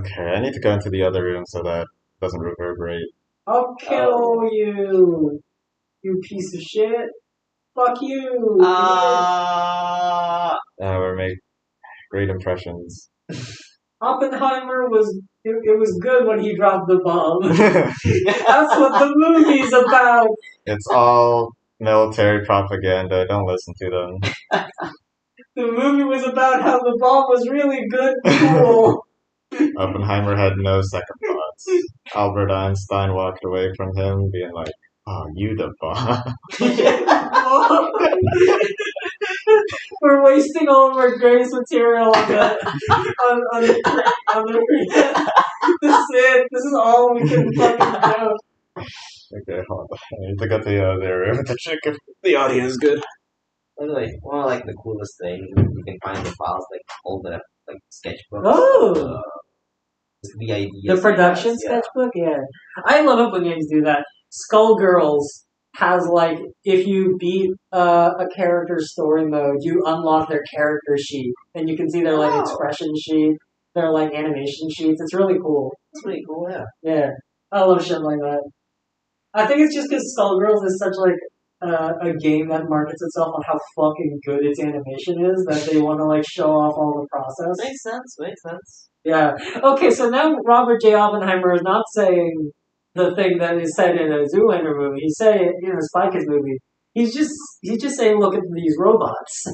Okay, I need to go into the other room so that doesn't reverberate. I'll kill you, you piece of shit. Fuck you. We're making great impressions. Oppenheimer it was good when he dropped the bomb. That's what the movie's about. It's all military propaganda. Don't listen to them. The movie was about how the bomb was really good and cool. Oppenheimer had no second thoughts. Albert Einstein walked away from him, being like, "Oh, you the bomb." We're wasting all of our grace material on the This is it. This is all we can fucking do. Okay, hold on. I need to go to the other room to check if the audio is good. Anyway, one of like the coolest thing you can find the files like older like sketchbooks. Oh, The idea. the production sketchbook. Yeah, I love it when games do that. Skullgirls has like if you beat a character's story mode, you unlock their character sheet, and you can see their like expression sheet, their like animation sheets. It's really cool. It's pretty cool, yeah. Yeah, I love shit like that. I think it's just because Skullgirls is such like a game that markets itself on how fucking good its animation is that they want to like show off all the process. Makes sense. Yeah. Okay, so now Robert J. Oppenheimer is not saying the thing that is said in a Zoolander movie. He's saying in a Spy Kids movie. He's just saying, look at these robots.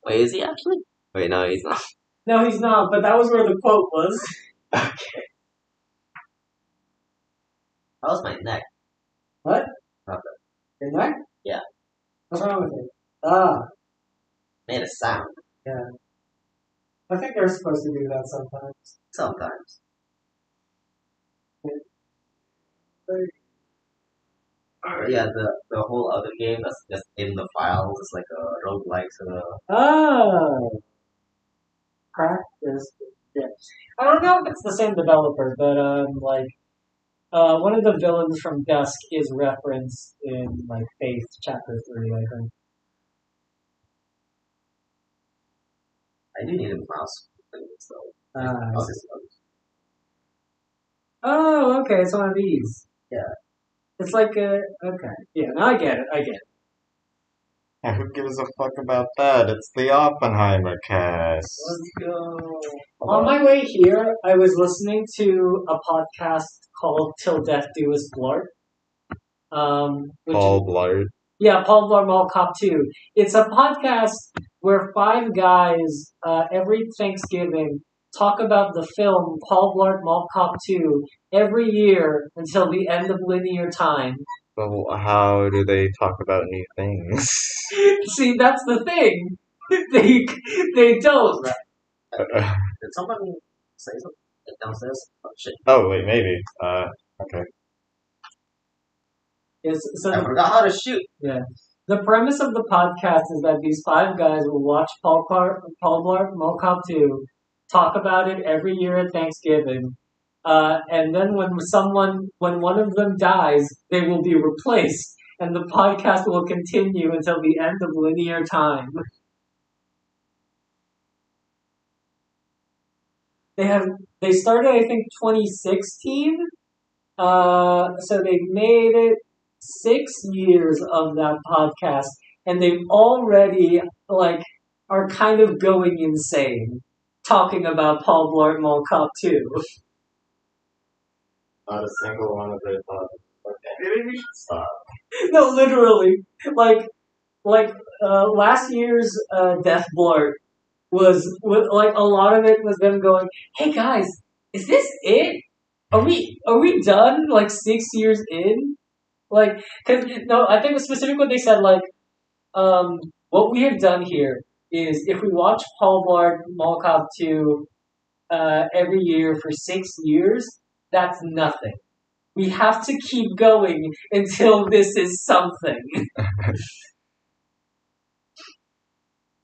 Wait, is he actually? Wait, no, he's not. No, he's not. But that was where the quote was. Okay. That was my neck. What? Nothing. Your neck? Yeah. What's wrong with it? Ah. Made a sound. Yeah. I think they're supposed to do that sometimes. Sometimes. Yeah, the whole other game that's just in the files is like a roguelike sort of. Oh. Practice. Yeah. I don't know if it's the same developer, but one of the villains from Dusk is referenced in like Faith Chapter 3, I think. I do need a mouse. So. Oh, okay, it's one of these. Yeah. It's like okay. Yeah, no, I get it. And who gives a fuck about that? It's the Oppenheimer cast. Let's go. On my way here, I was listening to a podcast called Till Death Do Us Blart. Paul Blart. Yeah, Paul Blart Mall Cop 2. It's a podcast where five guys every Thanksgiving talk about the film Paul Blart Mall Cop 2 every year until the end of linear time. Well, how do they talk about new things? See, that's the thing. They don't. Did someone say something downstairs? Oh shit. Oh wait, maybe. Okay. Yes, so I forgot how to shoot. Yeah. The premise of the podcast is that these five guys will watch Paul Blart Mall Cop 2, talk about it every year at Thanksgiving, and then when one of them dies, they will be replaced, and the podcast will continue until the end of linear time. They started, I think, 2016, so they made it 6 years of that podcast, and they've already are kind of going insane talking about Paul Blart Mall Cop 2. Not a single one of their thoughts. Okay, maybe we should stop. No, literally, last year's Death Blart was a lot of it was them going, "Hey guys, is this it? Are we done? 6 years in?" I think specifically what they said, what we have done here is if we watch Paul Blart Mall Cop 2 every year for 6 years, that's nothing. We have to keep going until this is something.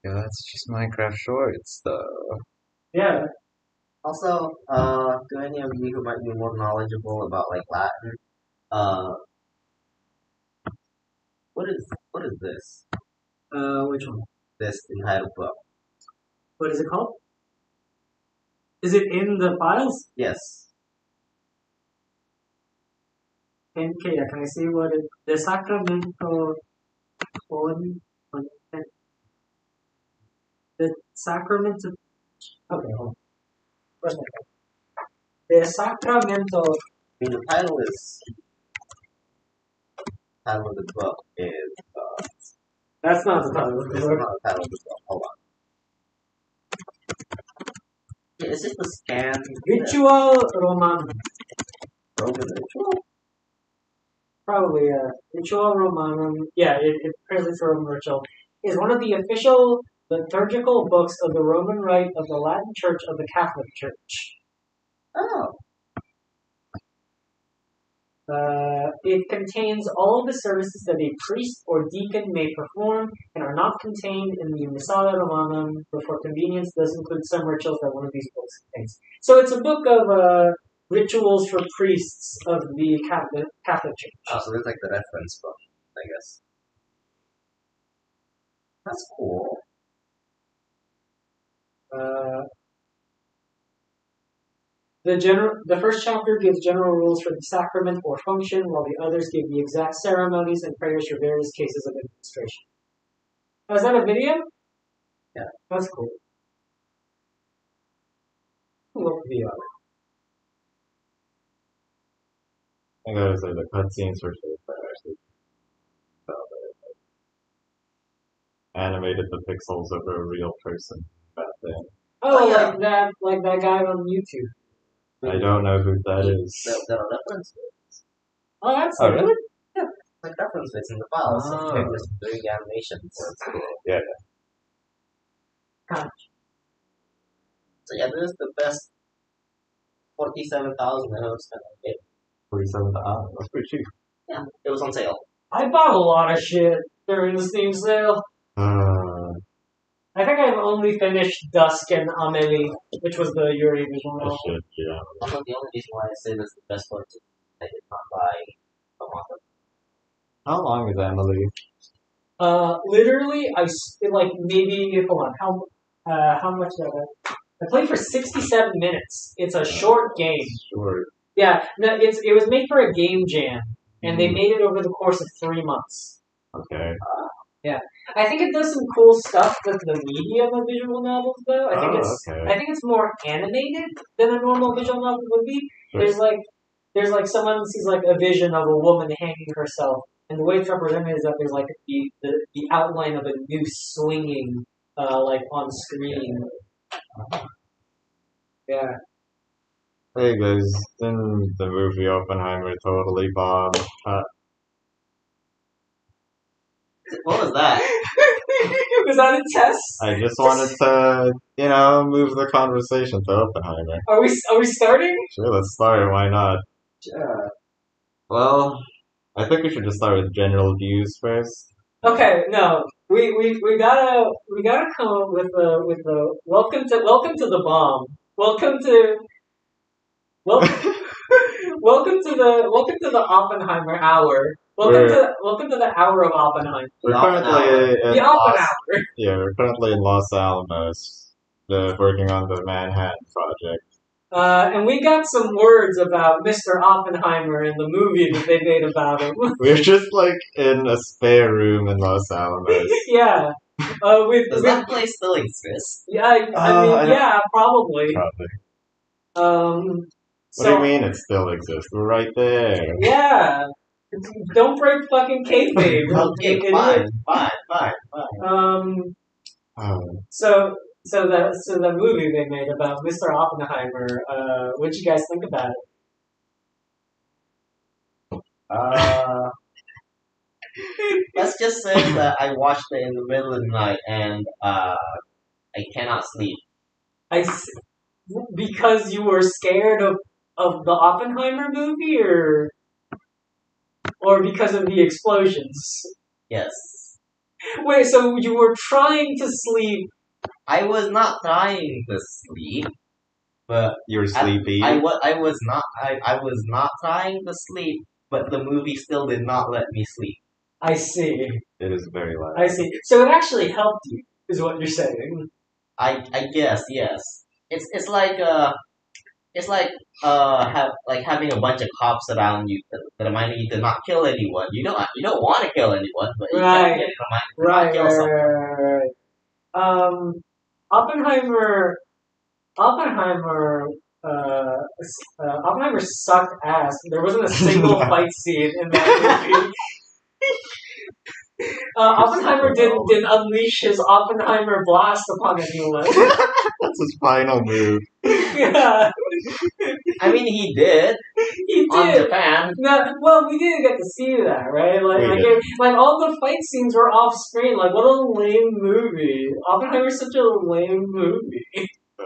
Yeah, that's just Minecraft shorts, though. Yeah. Also, to any of you who might be more knowledgeable about Latin, what is this? Which one? This entitled book. What is it called? Is it in the files? Yes. Okay, yeah, can I see what it, the Sacramento on the Sacramento? Okay, hold on. Where's my phone? The Sacramento. I mean, the title of the book is That's not the title of the it's book. not the title of the book. Hold on. Yeah, it's just a scan. Ritual Romanum. Roman ritual. Probably, Ritual Romanum. Yeah, it presents Roman ritual. Is one of the official liturgical books of the Roman Rite of the Latin Church of the Catholic Church. Oh. It contains all of the services that a priest or deacon may perform and are not contained in the Missale Romanum, but for convenience does include some rituals that one of these books contains. So it's a book of rituals for priests of the Catholic Church. Oh, so it's like the reference book, I guess. That's cool. The first chapter gives general rules for the sacrament or function, while the others give the exact ceremonies and prayers for various cases of administration. Oh, is that a video? Yeah. That's cool. Look video. I gotta say, the cutscenes were so bad, actually. Animated the pixels of a real person back then. Oh, yeah. like that guy on YouTube. I don't know who that is. There are reference bits. Oh, that's Oh, really? Yeah, like reference bits in the files. Ah. So there's 3 animations. That's cool. Yeah. Gotcha. So yeah, this is the best 47,000 I ever spent on it. 47,000. That's pretty cheap. Yeah, it was on sale. I bought a lot of shit during the Steam sale. I think I've only finished Dusk and Amelie, which was the Yuri visual novel. Shit, yeah. Also, the only reason why I say this is the best one is I did not buy a manga. How long is Emily? Literally, like maybe hold on, how much did I played for 67 minutes. It's a short game. Short. Yeah, no, it was made for a game jam, and they made it over the course of 3 months. Okay. Yeah, I think it does some cool stuff with the medium of visual novels, though. I think it's more animated than a normal visual novel would be. Sure. There's like someone sees like a vision of a woman hanging herself, and the way it's represented is that there's like the outline of a noose swinging like on screen. Yeah. Hey guys, in the movie Oppenheimer totally bombed. What was that? Was that a test? I just wanted to, move the conversation to Oppenheimer. Are we starting? Sure, let's start. Why not? Sure. Well, I think we should just start with general views first. Okay, no, we gotta come up with the welcome to the bomb. Welcome to the Oppenheimer hour. Welcome to the hour of Oppenheimer. We're currently The Oppenheimer. we're currently in Los Alamos, working on the Manhattan Project. And we got some words about Mr. Oppenheimer in the movie that they made about him. We're just like in a spare room in Los Alamos. Yeah. Does that place still exist? Yeah, I mean, yeah, probably. Probably. What do you mean it still exists? We're right there. Yeah. Don't break fucking kayfabe. Okay, fine. So the movie they made about Mr. Oppenheimer, what'd you guys think about it? Let's just say that I watched it in the middle of the night and I cannot sleep. Because you were scared of the Oppenheimer movie, or because of the explosions? Yes. Wait, so you were trying to sleep? I was not trying to sleep, but you were sleepy. I was not trying to sleep, but the movie still did not let me sleep. I see. It is very loud. I see. So it actually helped you, is what you're saying. I guess, yes. it's like it's like having a bunch of cops around you that remind you to not kill anyone. You don't want to kill anyone, but you kept Right, getting reminded to not right, kill right, someone. right, right. Um, Oppenheimer, Oppenheimer, Oppenheimer sucked ass. There wasn't a single No, fight scene in that movie. Oppenheimer Christopher didn't Nolan. unleash his Oppenheimer blast upon anyone. That's his final move. Yeah, I mean, he did he on did. Japan. No, well, we didn't get to see that, right? We did. Like all the fight scenes were off screen. Like, what a lame movie! Oppenheimer's such a lame movie.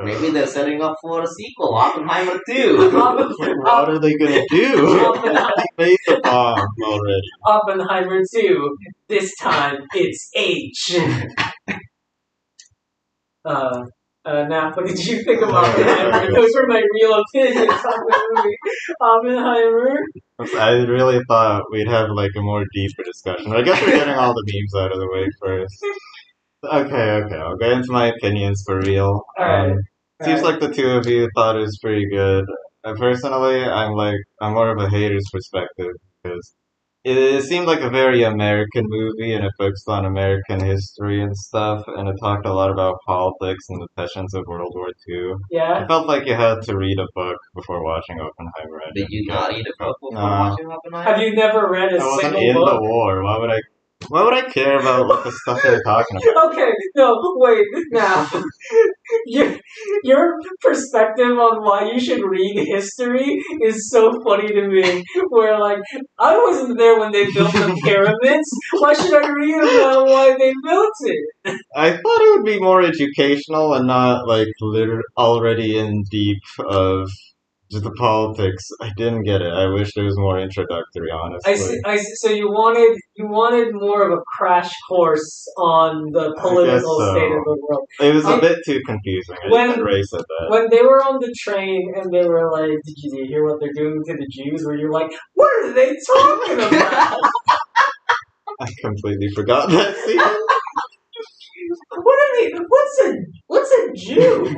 Maybe they're setting up for a sequel, Oppenheimer 2. What are they gonna do? Oppenheimer, They made the bomb already. Oppenheimer 2. This time it's H. Uh, now, what did you think of Oppenheimer? Those were my real opinions on the movie. Oppenheimer. I really thought we'd have like a more deeper discussion. I guess we're getting all the memes out of the way first. Okay. I'll get into my opinions for real. Alright. Seems like the two of you thought it was pretty good. Personally, I'm more of a hater's perspective because it seemed like a very American movie and it focused on American history and stuff, and it talked a lot about politics and the tensions of World War II. Yeah. I felt like you had to read a book before watching Oppenheimer. I Did you didn't not get read it. a book before Nah, watching Oppenheimer? Have you never read a I wasn't single in the book? war. Why would I care about what the stuff they're talking about? Okay, no, wait, now. Your, your perspective on why you should read history is so funny to me. Where, like, I wasn't there when they built the pyramids. Why should I read about why they built it? I thought it would be more educational and not like already in deep of just the politics. I didn't get it. I wish there was more introductory, honestly. So you wanted more of a crash course on the I guess political state of so. the world. It was a Um, bit too confusing. when Even Ray said that. when they were on the train and they were like, did you hear what they're doing to the Jews? Where you're like, what are they talking about? I completely forgot that scene. What are they? What's a Jew?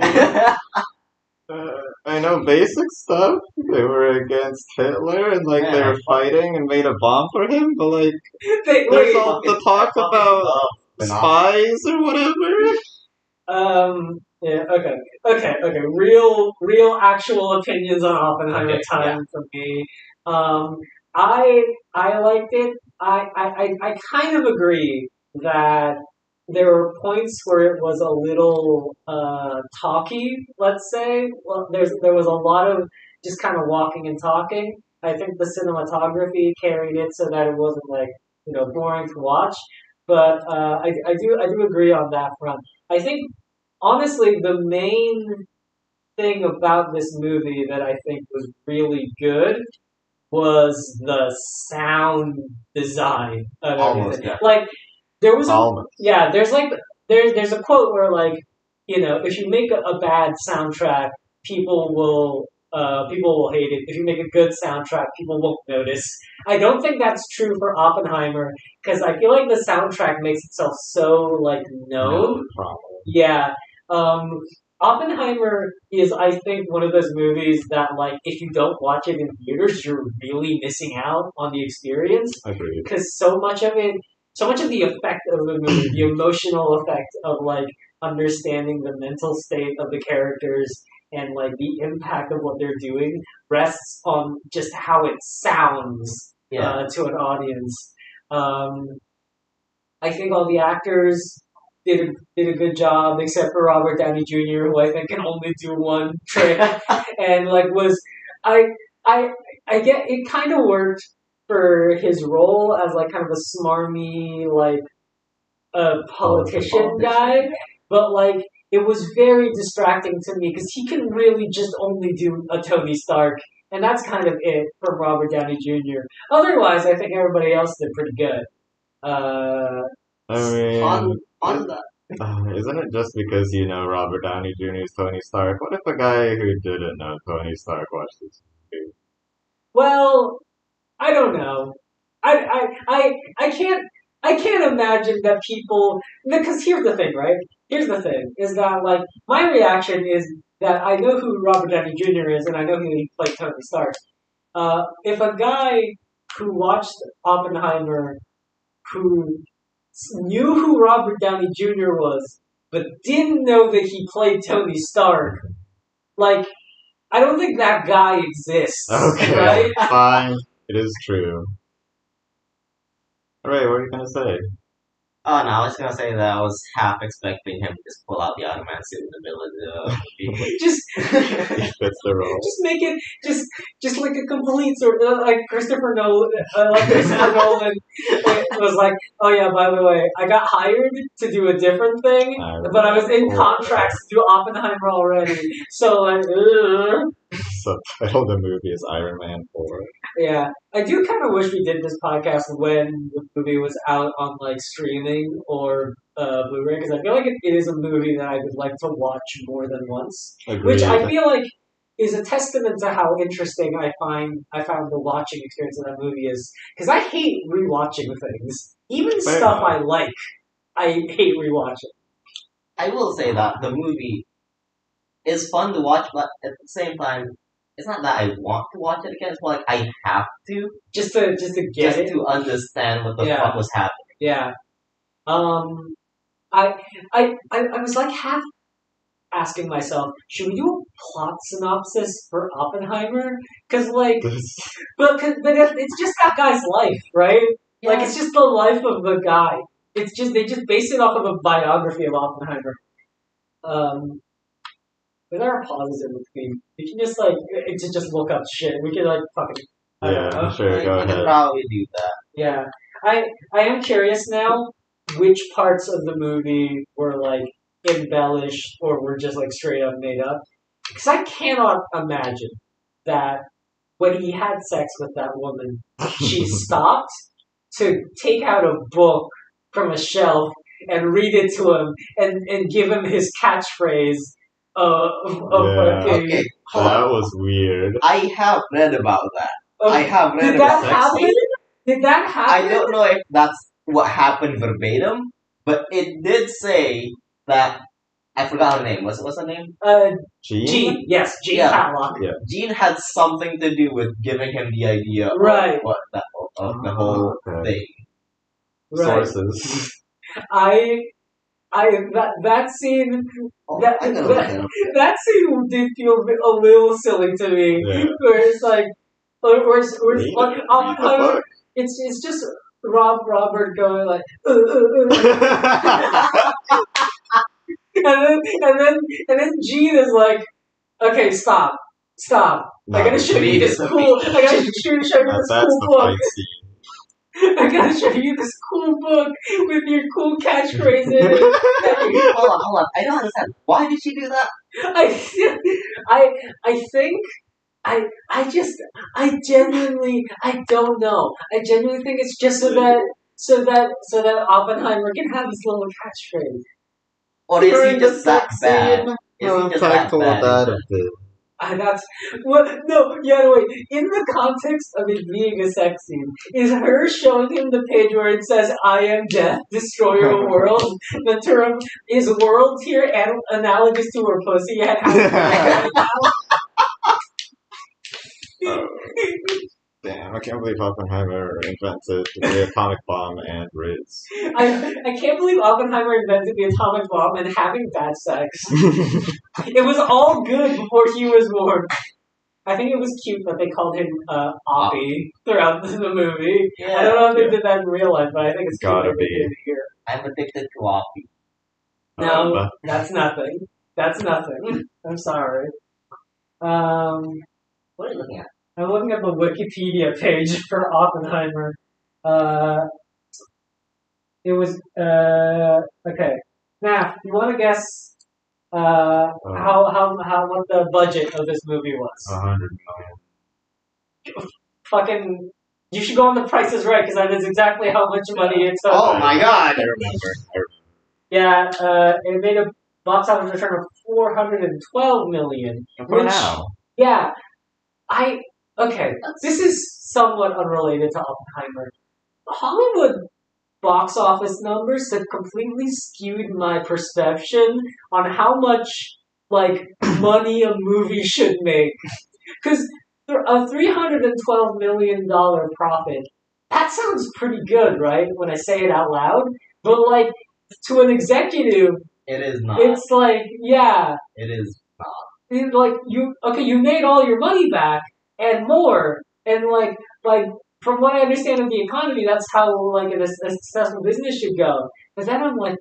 I know basic stuff. They were against Hitler and like they were fighting and made a bomb for him, but like there's Wait. all the talk about spies or whatever. Yeah. Okay. Real, actual opinions on Oppenheimer Okay, time for me. Um, I liked it. I kind of agree that there were points where it was a little talky. Let's say, well, there was a lot of just kind of walking and talking. I think the cinematography carried it so that it wasn't like boring to watch. But I do agree on that front. I think honestly the main thing about this movie that I think was really good was the sound design of Almost, everything. yeah. Like there was Almost. there's like there's a quote where like if you make a bad soundtrack, people will hate it. If you make a good soundtrack, people won't notice. I don't think that's true for Oppenheimer because I feel like the soundtrack makes itself so like known. No problem. Yeah. Um, Oppenheimer is, I think, one of those movies that, like, if you don't watch it in theaters, you're really missing out on the experience Agreed. because so much of the effect of the movie, the emotional effect of like understanding the mental state of the characters and like the impact of what they're doing rests on just how it sounds Yeah. to an audience. Um, I think all the actors did a good job, except for Robert Downey Jr., who I think can only do one trick, and like was I I I get it kind of worked for his role as like kind of a smarmy like politician guy, but like it was very distracting to me because he can really just only do a Tony Stark. And that's kind of it from Robert Downey Jr. Otherwise, I think everybody else did pretty good. I mean, On that. isn't it just because you know Robert Downey Jr. is Tony Stark? What if a guy who didn't know Tony Stark watched this movie? Well, I don't know. I can't imagine that people because here's the thing, right? Here's the thing is that like my reaction is that I know who Robert Downey Jr. is, and I know he played Tony Stark. If a guy who watched Oppenheimer, who knew who Robert Downey Jr. was, but didn't know that he played Tony Stark, like, I don't think that guy exists. Okay, Right? fine. It is true. Alright, what are you gonna say? Oh no, I was gonna say that I was half expecting him to just pull out the Iron Man suit in the middle of the movie. Just He fits the role. just make it just like a complete sort of like Christopher Nolan. Christopher Nolan was like, oh yeah, by the way, I got hired to do a different thing, but I was in contracts to do Oppenheimer already. So like, Subtitle of the movie is Iron Man 4. yeah. I do kind of wish we did this podcast when the movie was out on like streaming or Blu-ray, because I feel like it is a movie that I would like to watch more than once. Agreed. Which I feel like is a testament to how interesting I found the watching experience of that movie is, because I hate rewatching things, even Fair stuff enough. I like. I hate rewatching. I will say that the movie is fun to watch, but at the same time, it's not that I want to watch it again. It's more like I have to, Just to get just it. to understand what the Yeah. fuck was happening. Yeah. I was like half asking myself, should we do a plot synopsis for Oppenheimer? Because like, but it's just that guy's life, right? Like it's just the life of the guy. It's just they just base it off of a biography of Oppenheimer. But there are pauses in between. We can just like to just look up shit. We can like fucking. I don't know. Yeah, sure, go You can ahead. probably do that. Yeah, I am curious now which parts of the movie were like embellished or were just like straight up made up. Because I cannot imagine that when he had sex with that woman, she stopped to take out a book from a shelf and read it to him and give him his catchphrase of Yeah. fucking. Okay, hold That on. was weird. I have read about that. of- I have read Did about that sex happen? scenes. Did that happen? I don't know if that's what happened verbatim, but it did say that I forgot her name. What's her name? Gene? Gene. Yes, Gene Yeah. Matlock. Jean had something to do with giving him the idea Right. of what that of the whole Okay. thing. Right. Sources. That scene Oh, That- I'm gonna look it up. that scene did feel a little silly to me. Yeah. Where it's like, where it's Read like the Oppenheimer. book. It's just Robert going like, and then Gene is like, okay, stop. No, I gotta show you this cool. I gotta show you this that's cool the book. fight scene. I gotta show you this cool book with your cool catchphrase in it. Hold on. I don't understand. Why did she do that? I think I genuinely I don't know. I genuinely think it's just so that Oppenheimer can have his little catchphrase. Or is During he the just that sex bad? scene, Is how he just that impactful would bad? that have been? That's what no, yeah, no, wait. In the context of it being a sex scene, is her showing him the page where it says "I am death, destroyer of worlds." The term is "world" here analogous to her pussy and how Oh, damn, I can't believe Oppenheimer invented the atomic bomb and Riz. I can't believe Oppenheimer invented the atomic bomb and having bad sex. It was all good before he was born. I think it was cute that they called him Oppie throughout the movie. Yeah. I don't know if they did that in real life, but I think it's cute Gotta that they be. did it here. I'm addicted to Offie. No, that's nothing. That's nothing. I'm sorry. What are you looking at? I'm looking at the Wikipedia page for Oppenheimer. It was okay. Now, you want to guess how what the budget of this movie was? 100 million. Fucking, you should go on The Price is Right because that is exactly how much money it took. Oh my god! I remember. Yeah, it made a box office return of $412 million. For now. Yeah, okay. This is somewhat unrelated to Oppenheimer. Hollywood box office numbers have completely skewed my perception on how much like money a movie should make. Because a $312 million profit, that sounds pretty good, right? When I say it out loud. But like to an executive, It is not. it's like, yeah, It is not. like you made all your money back and more, and like from what I understand of the economy, that's how like a successful business should go. But then I'm like,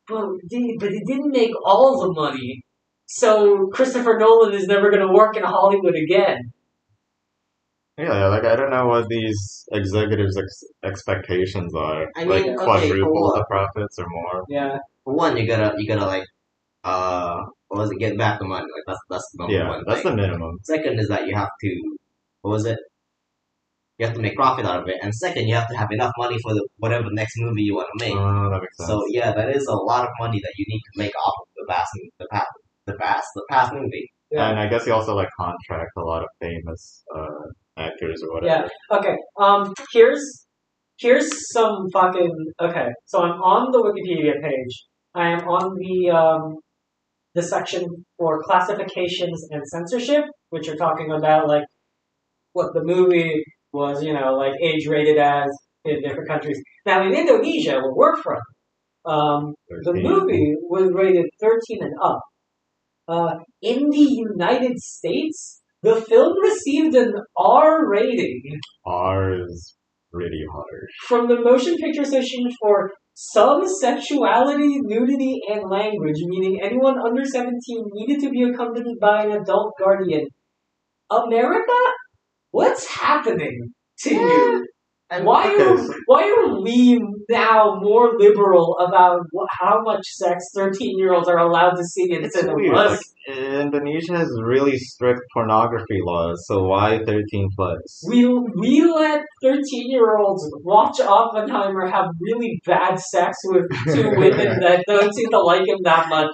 but it didn't make all the money, so Christopher Nolan is never going to work in Hollywood again. Yeah, like I don't know what these executives' expectations are. I Like mean, okay, quadruple for the profits or more. Yeah, for one, you gotta like what was it? Get back the money. Like that's the number Yeah, one that's thing. the minimum. Second is that you have to what was it? You have to make profit out of it, and second, you have to have enough money for whatever next movie you want to make. Oh, that makes sense. So yeah, that is a lot of money that you need to make off of the past movie. yeah. And I guess he also like contract a lot of famous actors or whatever. Yeah. Okay. Here's some fucking. Okay. So I'm on the Wikipedia page. I am on the section for classifications and censorship, which are talking about like what the movie was, like age rated as in different countries. Now in Indonesia, where we're from, the 13. movie was rated 13 and up. In the United States, the film received an R rating R is pretty hard. from the Motion Picture Association for some sexuality, nudity, and language, meaning anyone under 17 needed to be accompanied by an adult guardian. America? What's happening to you? And Why are we now more liberal about how much sex 13-year-olds are allowed to see in It's weird. cinemas? Like Indonesia has really strict pornography laws, so why 13 plus? We let 13-year-olds watch Oppenheimer have really bad sex with two women that don't seem to like him that much.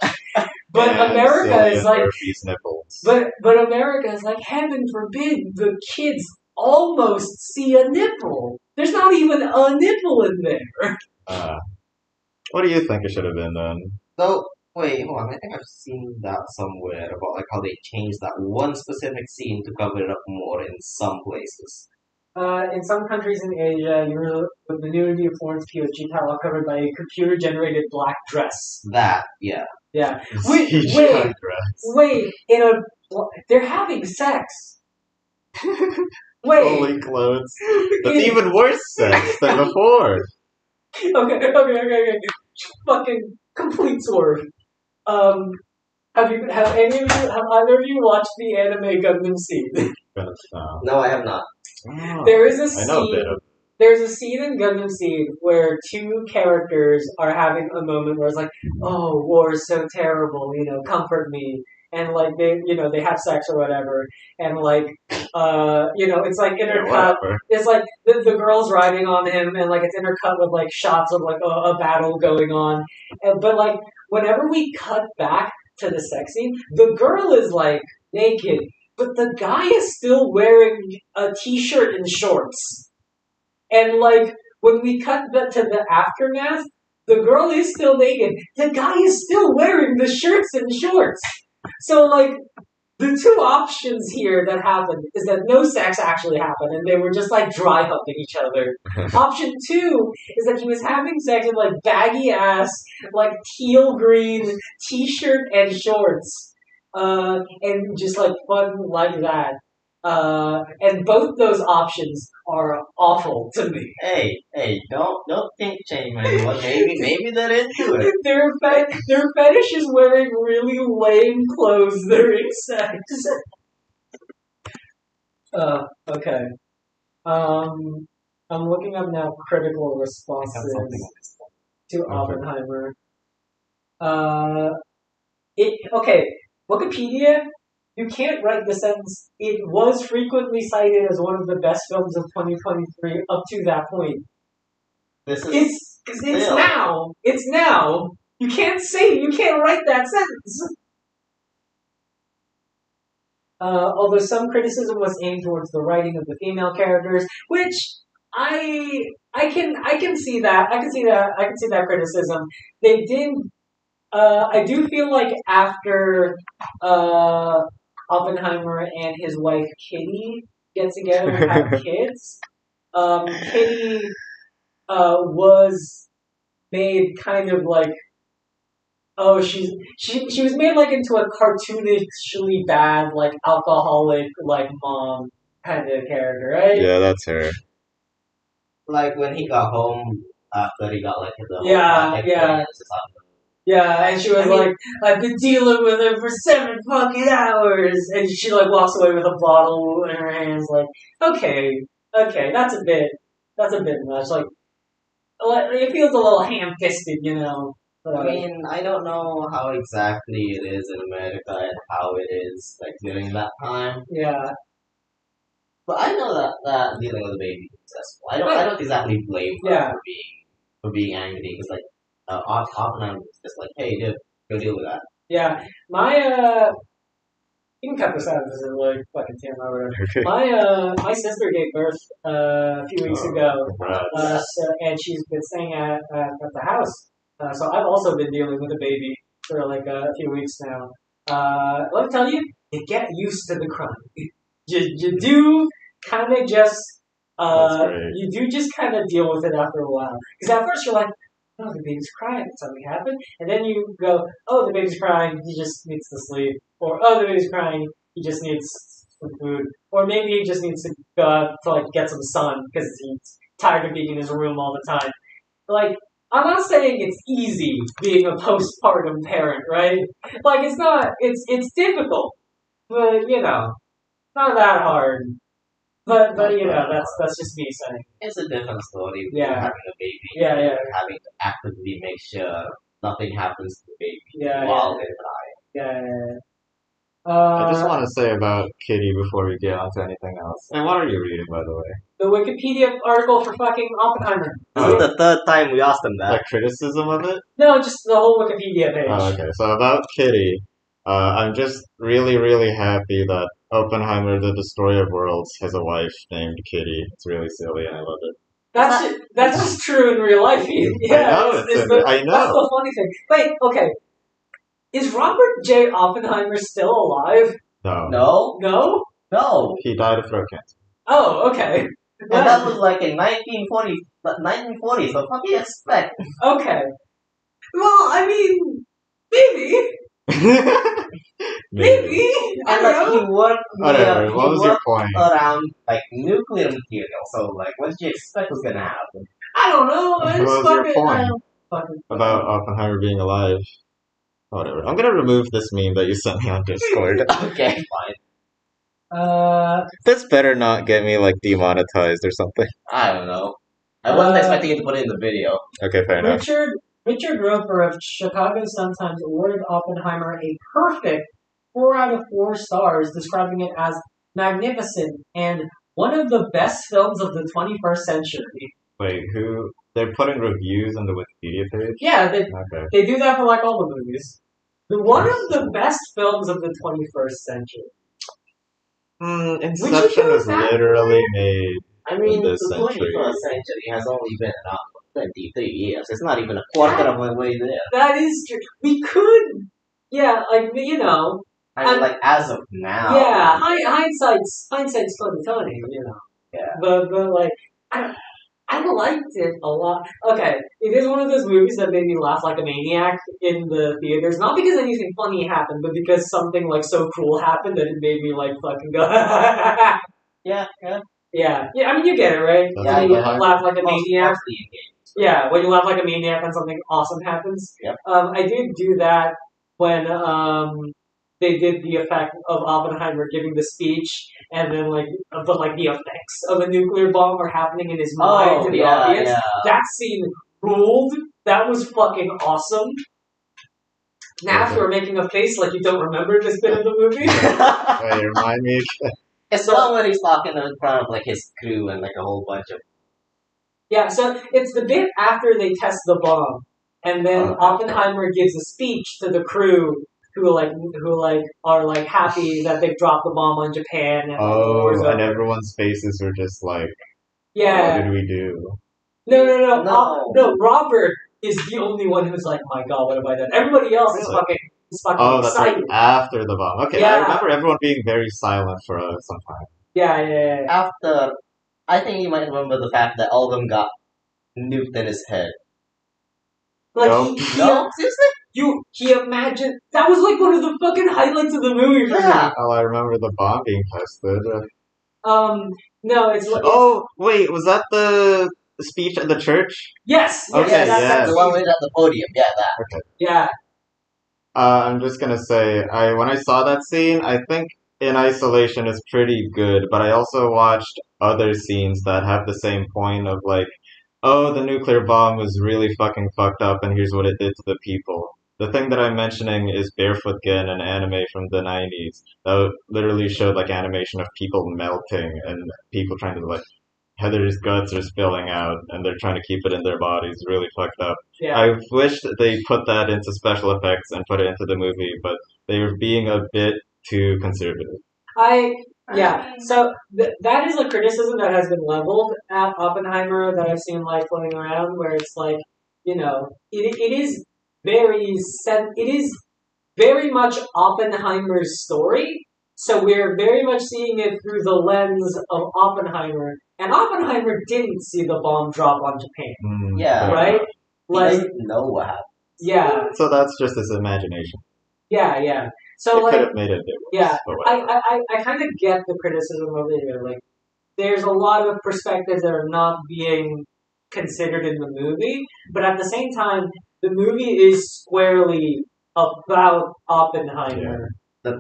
But And America Cillian is like, Murphy's nipples. but America is like, heaven forbid the kids almost see a nipple. There's not even a nipple in there. What do you think it should have been then? so wait, hold on. I think I've seen that somewhere about like how they changed that one specific scene to cover it up more in some places. In some countries in Asia, with the nudity of Florence Pugh's genitalia covered by a computer-generated black dress. That yeah. Yeah. CGI Wait, dress. wait. They're having sex. Wait. Fully clothed. That's even worse sex than before. Okay. Fucking complete swerve. Have either of you watched the anime Gundam Seed? No, I have not. Oh, There is a I know a scene. bit of. There's a scene in Gundam Seed where two characters are having a moment where it's like, "Oh, war is so terrible, comfort me," and like they have sex or whatever, and like, it's like intercut. Whatever. It's like the girl's riding on him, and like it's intercut with like shots of like a battle going on, but like whenever we cut back to the sex scene, the girl is like naked, but the guy is still wearing a t-shirt and shorts. And like when we cut to the aftermath, the girl is still naked. The guy is still wearing the shirts and shorts. So like the two options here that happened is that no sex actually happened and they were just like dry humping each other. Option two is that he was having sex in like baggy ass, like teal green t-shirt and shorts. And just like fun like that. And both those options are awful to me. Hey, don't think shame anyone. Maybe they're into it. Their fetish is wearing really lame clothes during sex. Okay. I'm looking up now critical responses to Oppenheimer. Okay, Wikipedia, you can't write the sentence, "It was frequently cited as one of the best films of 2023 up to that point." It's now. It's now. You can't write that sentence. Although some criticism was aimed towards the writing of the female characters, which I can see that. I can see that criticism. They did I do feel like after Oppenheimer and his wife Kitty get together and have kids, Kitty was made kind of like she was made like into a cartoonishly bad like alcoholic like mom kind of character, right? Yeah, that's her. Like when he got home after he got like the whole Yeah, project yeah. thing, it's just Yeah, and she was I mean- like, I've been dealing with her for 7 fucking hours, and she like walks away with a bottle in her hands, like, okay, that's a bit much. Like, it feels a little ham-fisted, you know. But, I mean, I don't know how exactly it is in America and how it is like during that time, yeah, but I know that dealing with a baby is successful. I don't exactly blame her Yeah. for being angry because like Oppenheimer was just like, hey, dude, go deal with that. yeah. You can cut this out if this is like fucking TMI or whatever. My sister gave birth a few weeks ago, and she's been staying at the house. So I've also been dealing with a baby for like a few weeks now. Let me tell you, you get used to the crying. You do kind of just you do just kind of deal with it after a while. Because at first you're like, oh, the baby's crying, something happened, and then you go, oh, the baby's crying, he just needs to sleep, or oh, the baby's crying, he just needs some food, or maybe he just needs to go out to like get some sun because he's tired of being in his room all the time. Like, I'm not saying it's easy being a postpartum parent, right? Like, it's not. It's difficult, but you know, not that hard. But you know, that's just me saying. It's a different story with Yeah. having a baby. Yeah, yeah. And having to actively make sure nothing happens to the baby Yeah, while they're dying. yeah. I just want to say about Kitty before we get on to anything else. And what are you reading, by the way? The Wikipedia article for fucking Oppenheimer. This is the third time we asked them that. Like criticism of it? No, just the whole Wikipedia page. Oh, okay. So about Kitty, I'm just really, really happy that Oppenheimer, the Destroyer of Worlds, has a wife named Kitty. It's really silly, and I love it. That's just true in real life. Yeah, I know. I know. That's the funny thing. Wait, okay. Is Robert J. Oppenheimer still alive? No. No, No? no. He died of throat cancer. Oh, okay. And that was like in 1940, so what do you expect? Okay. Well, I mean, maybe. Maybe. I And don't like know. he worked, Whatever. he What was your worked point? around like nuclear material, so like what did you expect was gonna happen? I don't know. I What just was your fucking, point fucking about Oppenheimer being alive? Whatever. I'm gonna remove this meme that you sent me on Discord. Okay, fine. This better not get me like demonetized or something. I don't know. I wasn't expecting you to put it in the video. Okay, fair enough. Richard Roper of Chicago Sun-Times awarded Oppenheimer a perfect 4 out of 4 stars, describing it as magnificent and one of the best films of the 21st century. Wait, who? They're putting reviews on the Wikipedia page? Yeah, Okay. they do that for like all the movies. One of the best films of the 21st century. Inception was literally made. I mean, In this the century. 21st century has only been around for 23 years. It's not even a quarter of the way there. That is true. We could, yeah, like you know, I mean, like as of now. yeah. Hindsight's 20/20, you know. Yeah. But like, I liked it a lot. Okay, it is one of those movies that made me laugh like a maniac in the theaters. Not because anything funny happened, but because something like so cool happened that it made me like fucking go. Yeah, yeah. Yeah. I mean, you get it, right? That's When you Oppenheimer. laugh like a maniac. Mostly in games. Yeah, when you laugh like a maniac when something awesome happens. Yep. I did do that when they did the effect of Oppenheimer giving the speech, and then but the effects of a nuclear bomb are happening in his mind to the audience. yeah. That scene ruled. That was fucking awesome. Now, if you're making a face like you don't remember this bit of the movie. Wait, remind me. It's not when he's talking in front of like his crew and like a whole bunch of. Yeah, so it's the bit after they test the bomb, and then Oppenheimer gives a speech to the crew who are like happy that they've dropped the bomb on Japan and the war's Oh, and over. everyone's faces were just like, Yeah. what did we do? No. No. No, Robert is the only one who's like, "My God, what have I done?" Everybody else Really? is fucking Oh, that's right excited. after the bomb. Okay, I Yeah. remember everyone being very silent for some time. Yeah. After, I think you might remember the fact that all of them got nuked in his head. Like Nope. No, seriously? he imagined that was like one of the fucking highlights of the movie for Yeah. Oh, I remember the bomb being tested. me. No, it's Oh, wait, was that the speech at the church? yes, Okay, that's The one with at the podium. Yeah, that. yeah. I'm just gonna say, when I saw that scene, I think in isolation is pretty good, but I also watched other scenes that have the same point of like, oh, the nuclear bomb was really fucking fucked up, and here's what it did to the people. The thing that I'm mentioning is Barefoot Gen, an anime from the 90s that literally showed like animation of people melting and people trying to like Heather's guts are spilling out and they're trying to keep it in their bodies. Really fucked up. Yeah. I wish that they put that into special effects and put it into the movie, but they were being a bit too conservative. So that is a criticism that has been leveled at Oppenheimer that I've seen like floating around, where it's like, it is it is very much Oppenheimer's story. So we're very much seeing it through the lens of Oppenheimer, and Oppenheimer didn't see the bomb drop on Japan, Yeah. right? He doesn't know what happened. Yeah. So that's just his imagination. Yeah. So it like, could have made it a bit worse. Yeah, but whatever. I kind of get the criticism of it here. Like, there's a lot of perspectives that are not being considered in the movie, but at the same time, the movie is squarely about Oppenheimer. The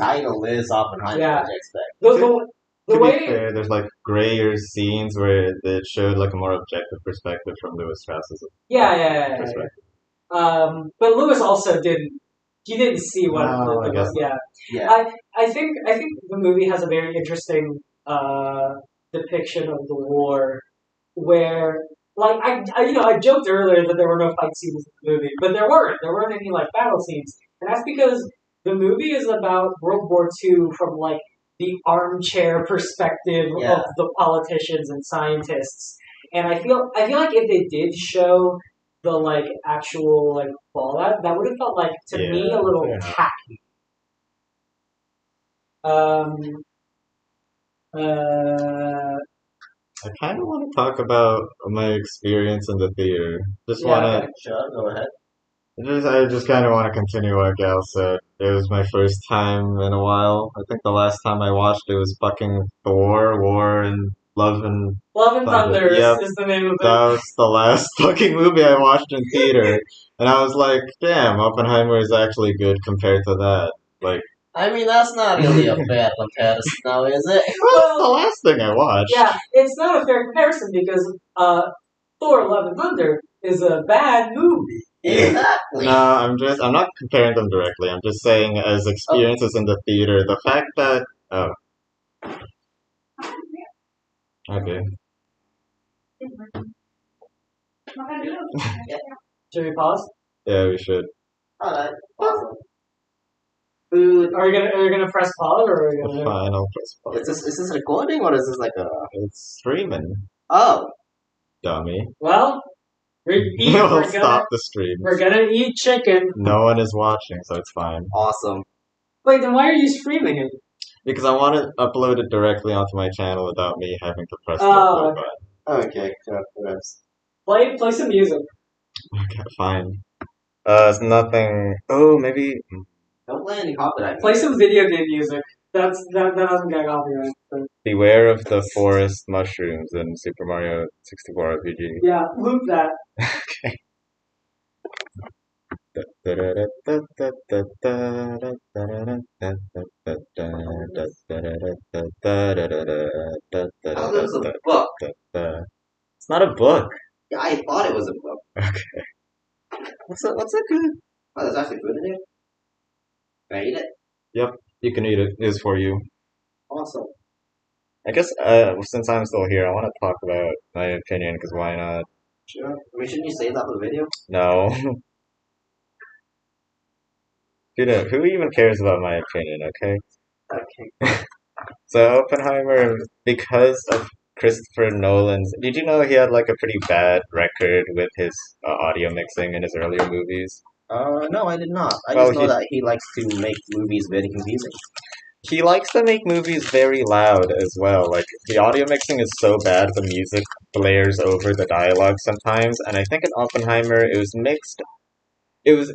title is Oppenheimer. Yeah. What do you expect? The To way be fair, there's like grayer scenes where it showed like a more objective perspective from Lewis Strauss's yeah. perspective. But Lewis also didn't. He didn't see what. No, I guess not. Yeah. I think the movie has a very interesting depiction of the war, where like I joked earlier that there were no fight scenes in the movie, but there weren't any like battle scenes, and that's because the movie is about World War II from like the armchair perspective of the politicians and scientists, and I feel like if they did show the like actual like fallout, that would have felt like to me a little tacky. I kind of want to talk about my experience in the theater. Sure, go ahead. I just kind of want to continue what Gal said. It was my first time in a while. I think the last time I watched it was fucking Thor, War and Love and Thunder Yep. is the name of it. That was the last fucking movie I watched in theater. And I was like, damn, Oppenheimer is actually good compared to that. Like, I mean, that's not really a fair comparison now, is it? well, the last thing I watched. Yeah, it's not a fair comparison because Thor: Love and Thunder is a bad movie. Exactly. No, I'm not comparing them directly. I'm just saying as experiences in the theater, the fact that, okay. Should we pause? Yeah, we should. Alright, awesome. Are you gonna press pause or are we gonna? Fine, I'll press pause. Is this recording or is this like a? It's streaming, Oh, dummy. Well, We'll stop the stream. We're gonna eat chicken. No one is watching, so it's fine. awesome. Wait, then why are you streaming it? Because I want to upload it directly onto my channel without me having to press the Oh, upload button. Okay, sure. Play some music. Okay, fine. It's nothing. Oh, maybe. Don't play any copyright. Play some video game music. That doesn't get copyright. So. Beware of the forest mushrooms in Super Mario 64 RPG. Yeah, loop that. Okay. Oh, this is a book. It's not a book. Yeah, I thought it was a book. Okay. What's it good? Oh, there's actually food in here. Can I eat it? Yep, you can eat it. It is for you. Awesome. I guess since I'm still here, I want to talk about my opinion because why not? Sure. I mean, shouldn't you save that for the video? No. Who even cares about my opinion, okay? Okay. So Oppenheimer, because of Christopher Nolan's. Did you know he had like a pretty bad record with his audio mixing in his earlier movies? No, I did not. I Well, just know that he likes to make movies very confusing. he likes to make movies very loud as well. Like the audio mixing is so bad, the music blares over the dialogue sometimes. And I think in Oppenheimer, it was mixed. It was.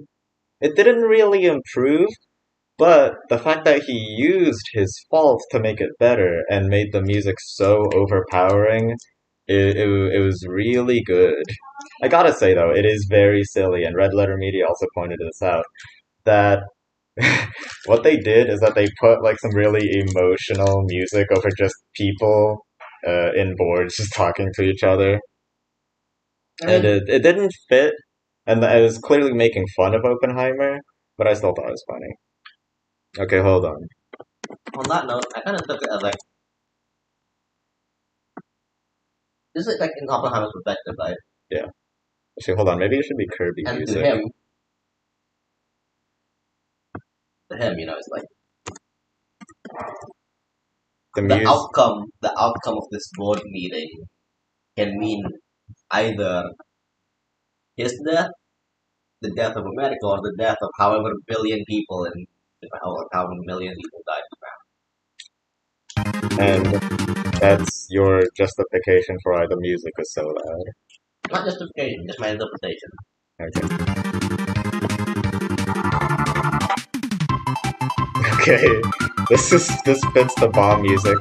It didn't really improve, but the fact that he used his fault to make it better and made the music so overpowering, it was really good. I gotta say though, it is very silly, and Red Letter Media also pointed this out, that what they did is that they put like some really emotional music over just people in boards just talking to each other, I and mean, it didn't fit, and it was clearly making fun of Oppenheimer, but I still thought it was funny. Okay, hold on. on that note, I kind of took it as like this is like in Oppenheimer's perspective, right? Yeah. Actually, hold on. Maybe it should be Kirby And music. to him, you know, it's like The the music. outcome of this board meeting can mean either his death, the death of America, or the death of however billion people in or however million people died. And that's your justification for why the music is so loud. Not justification, just my interpretation. Okay. Okay. This fits the bomb music.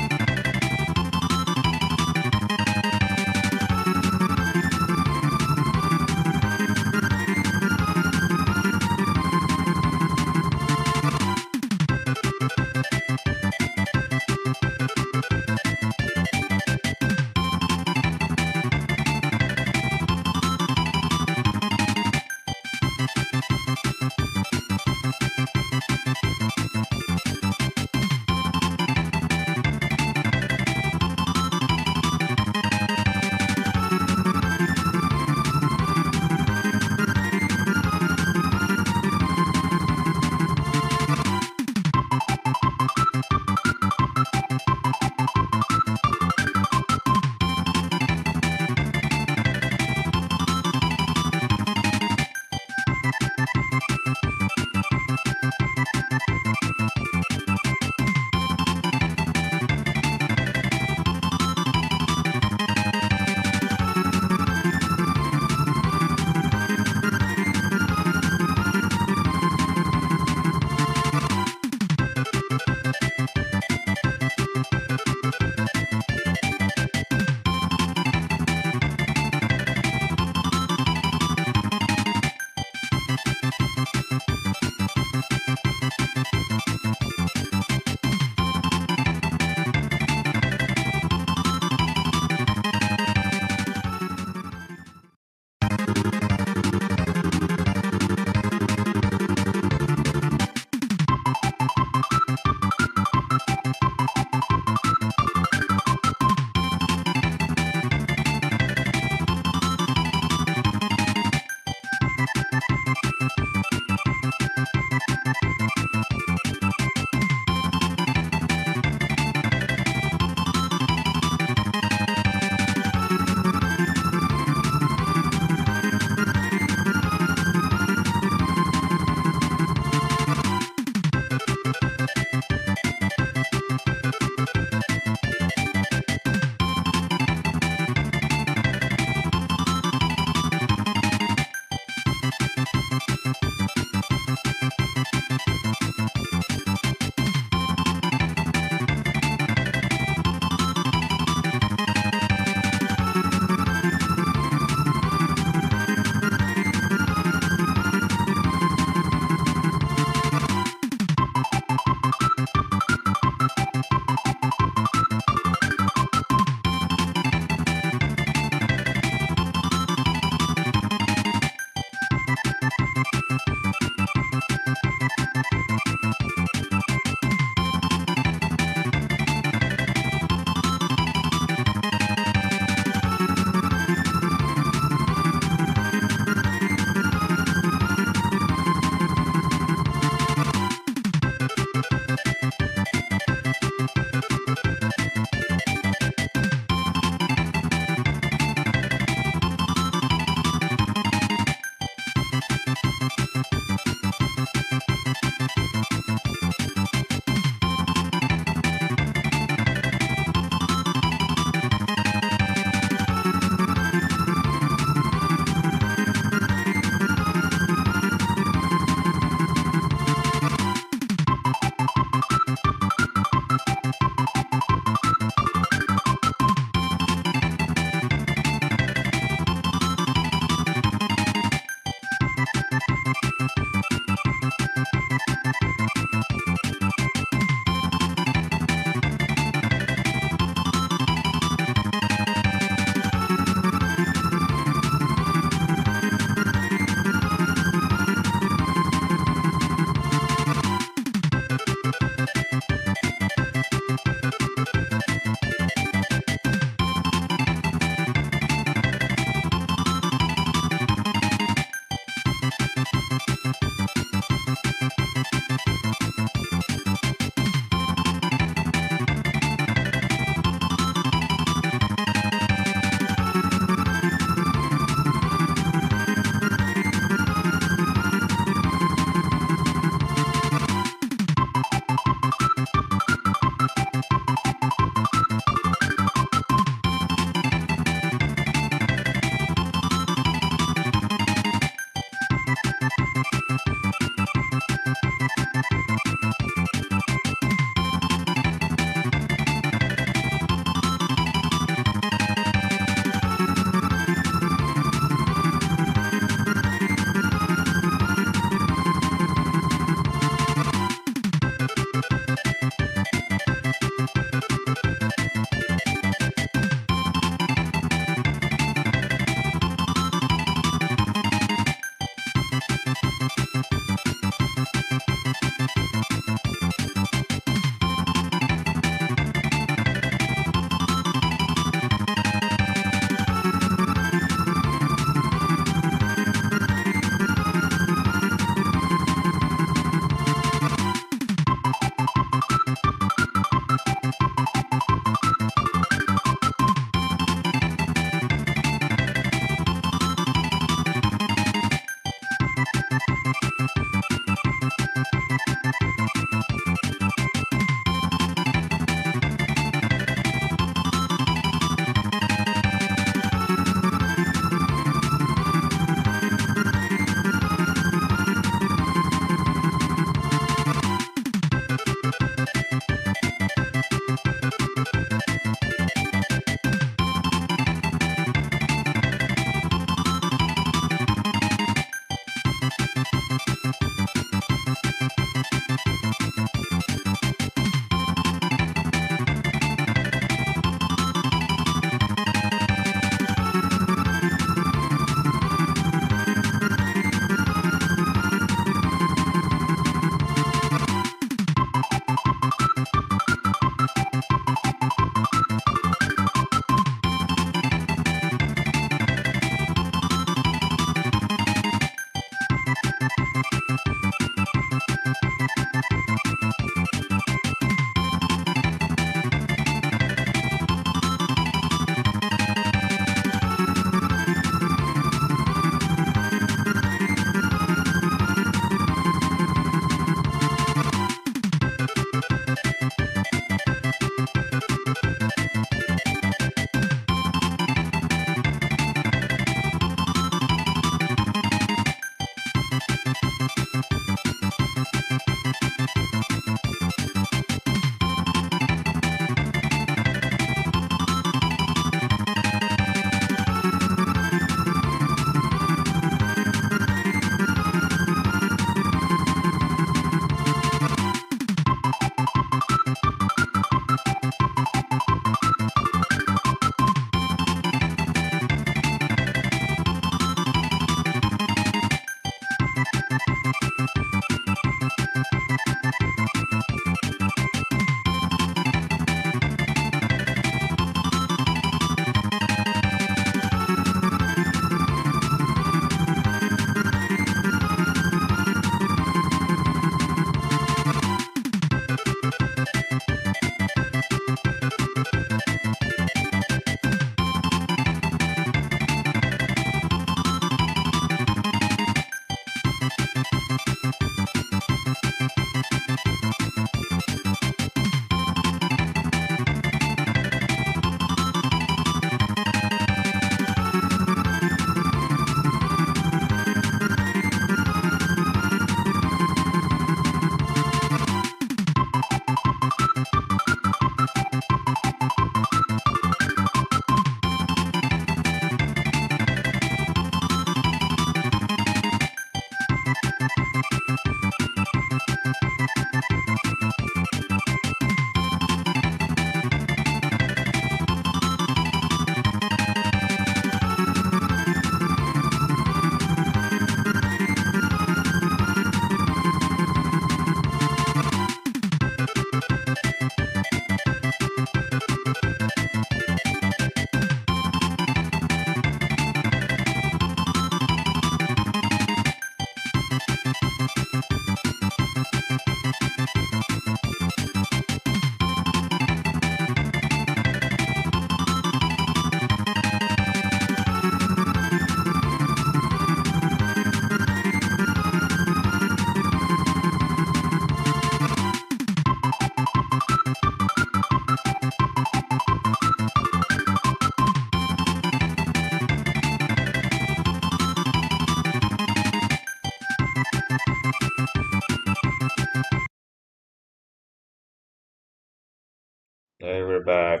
Hey, we're back.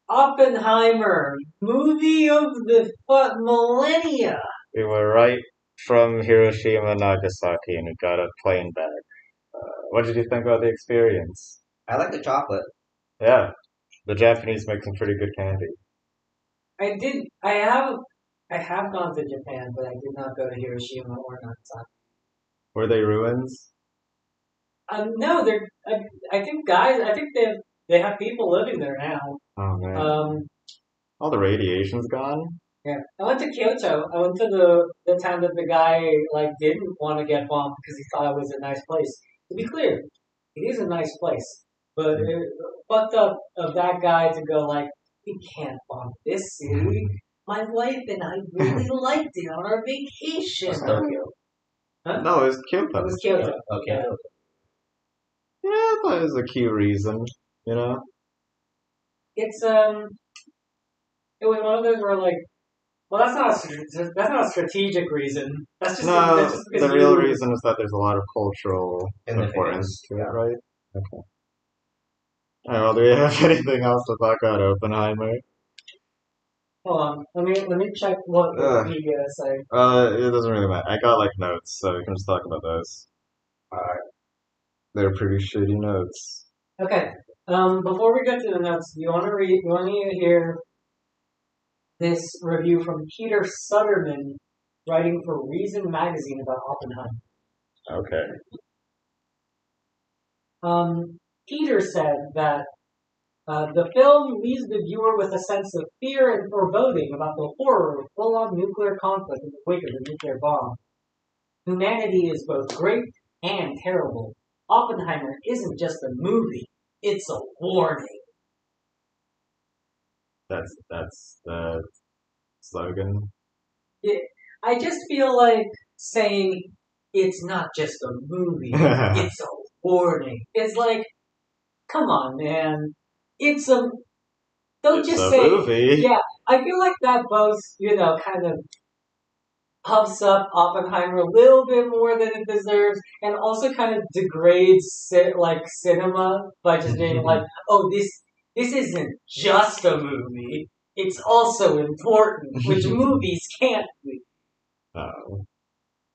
Oppenheimer, movie of the millennia. We were right from Hiroshima, Nagasaki, and we got a plane back. What did you think about the experience? I like the chocolate. Yeah, the Japanese make some pretty good candy. I did. I have gone to Japan, but I did not go to Hiroshima or Nagasaki. Were they ruins? No, they're. I think guys. I think they have people living there now. Oh man, Um, all the radiation's gone. yeah. I went to Kyoto. I went to the town that the guy like didn't want to get bombed because he thought it was a nice place. To be clear, it is a nice place, but it fucked up of that guy to go like, we can't bomb this city. My wife and I really liked it on our vacation. It's Tokyo. Huh? No, it's It Kyoto. was Kyoto. Okay. Yeah. Yeah, I thought it was a cute reason. You know? It's it was one of those where like, well, that's not a strategic reason. That's No, just the because real you. reason is that there's a lot of cultural importance Significance. to it, right? Okay. All right, well, do we have anything else to talk about Oppenheimer? Hold on, let me check what Ugh. Wikipedia say. It doesn't really matter. I got like notes, so we can just talk about those. They're pretty shitty notes. Okay. Before we get to the notes, do you want to read? You want to hear this review from Peter Sutterman, writing for Reason magazine about Oppenheimer. Okay. Peter said that the film leaves the viewer with a sense of fear and foreboding about the horror of full-on nuclear conflict in the wake of the nuclear bomb. Humanity is both great and terrible. Oppenheimer isn't just a movie; it's a warning. That's the slogan. I just feel like saying it's not just a movie; it's a warning. It's like, come on, man. It's a Don't It's just a say, movie. yeah. I feel like that both, kind of puffs up Oppenheimer a little bit more than it deserves, and also kind of degrades cinema by just being like, oh, this isn't just a movie; it's also important, which movies can't be. Oh,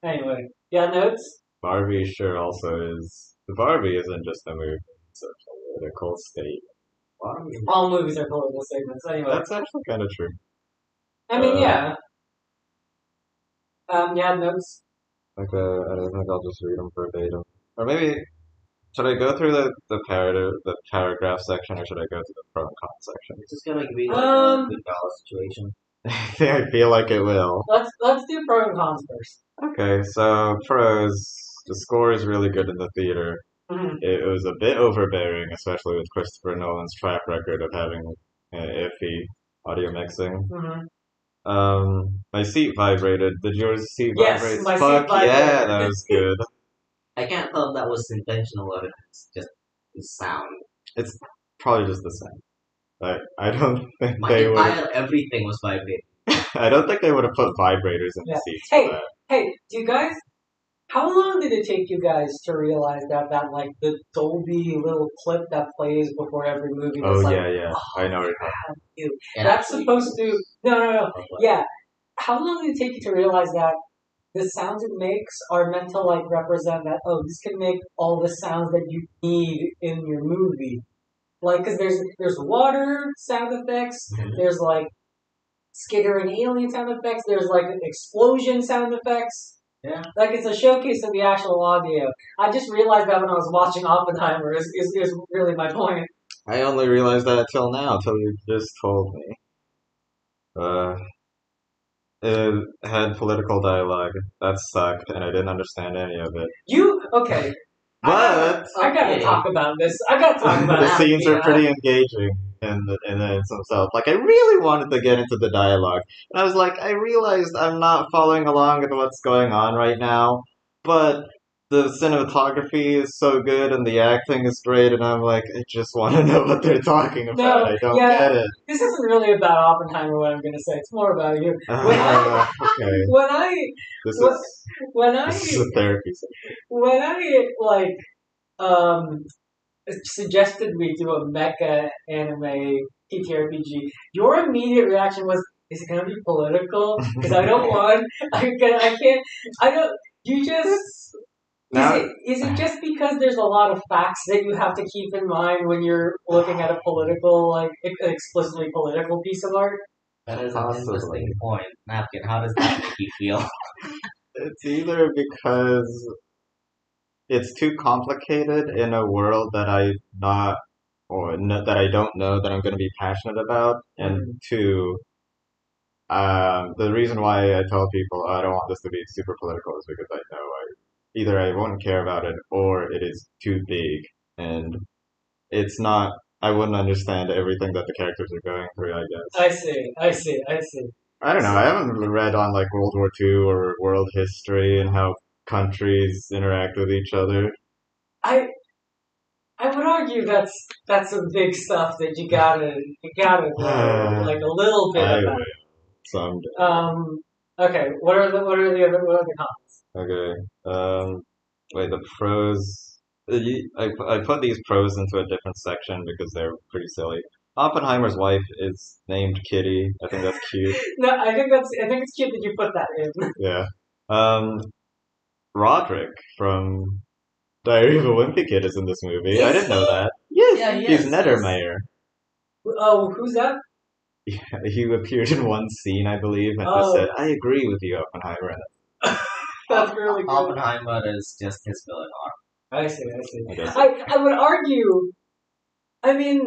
Anyway, yeah, notes. Barbie sure also is. The Barbie isn't just a movie. It's a political state. All movies are political statements. Anyway, That's actually kind of true. I mean, Uh, yeah. You had notes. Okay, I don't think I'll just read them verbatim. Or maybe, should I go through the paragraph section, or should I go to the pro and con section? It's just gonna be like Um, a good dollar situation. I feel like it will. let's do pro and cons first. Okay, so pros. The score is really good in the theater. Mhm. It was a bit overbearing, especially with Christopher Nolan's track record of having iffy audio mixing. Mhm. My seat vibrated. Did yours seat Yes, vibrate? my seat Fuck yeah, vibrated. that was good. I can't tell if that was intentional or if it's just the sound. It's probably just the same. I don't think My they would. entire everything was vibrating. I don't think they would have put vibrators in Yeah. the seats Hey, for that. hey, do you guys? How long did it take you guys to realize that like the Dolby little clip that plays before every movie? Oh That's like, yeah. I know what you're talking you. It That's actually- supposed to. No. But Yeah. How long did it take you to realize that the sounds it makes are meant to like represent that? Oh, this can make all the sounds that you need in your movie. Like, cause there's water sound effects. Mhm. There's like skittering alien sound effects. There's like explosion sound effects. Yeah. Like it's a showcase of the actual audio. I just realized that when I was watching Oppenheimer. Is really my point. I only realized that till now, till you just told me. It had political dialogue. That sucked, and I didn't understand any of it. Okay? But I gotta Okay. talk about this. I gotta talk about the that. scenes are Yeah. pretty engaging in themselves. Like I really wanted to get into the dialogue, and I was like, I realized I'm not following along with what's going on right now, but the cinematography is so good and the acting is great, and I'm like, I just want to know what they're talking about. No, I don't yeah. get it. This isn't really about Oppenheimer. What I'm gonna say, it's more about you. Okay, When I this What- is when I this is a therapy session. when I like suggested we do a mecha anime TTRPG, your immediate reaction was, "Is it gonna be political?" Because I don't want. I can't. I don't. You just. Now, Is it just because there's a lot of facts that you have to keep in mind when you're looking at a political, like an explicitly political piece of art? That is an Possibly. interesting point. Napkin, how does that make you feel? it's either because it's too complicated in a world that that I don't know that I'm going to be passionate about, and two, the reason why I tell people I don't want this to be super political is because I know either I won't care about it or it is too big and it's not. I wouldn't understand everything that the characters are going through. I guess. I see. I don't know. I haven't read on like World War II or world history and how countries interact with each other. I would argue that's some big stuff that you gotta know like a little bit I about. will someday. Okay. What are the cons? Okay. Wait, the pros. I put these pros into a different section because they're pretty silly. Oppenheimer's wife is named Kitty. I think that's cute. No, I think it's cute that you put that in. Yeah. Roderick from Diary of a Wimpy Kid is in this movie. I Is didn't know he? that. Yes, Yeah, he's yes, Nettermayer. Oh, who's that? He appeared in one scene, I believe, and Oh. just said, "I agree with you, Oppenheimer." And That's really cool. Oppenheimer is just his villain arc. I see. I guess I would argue. I mean,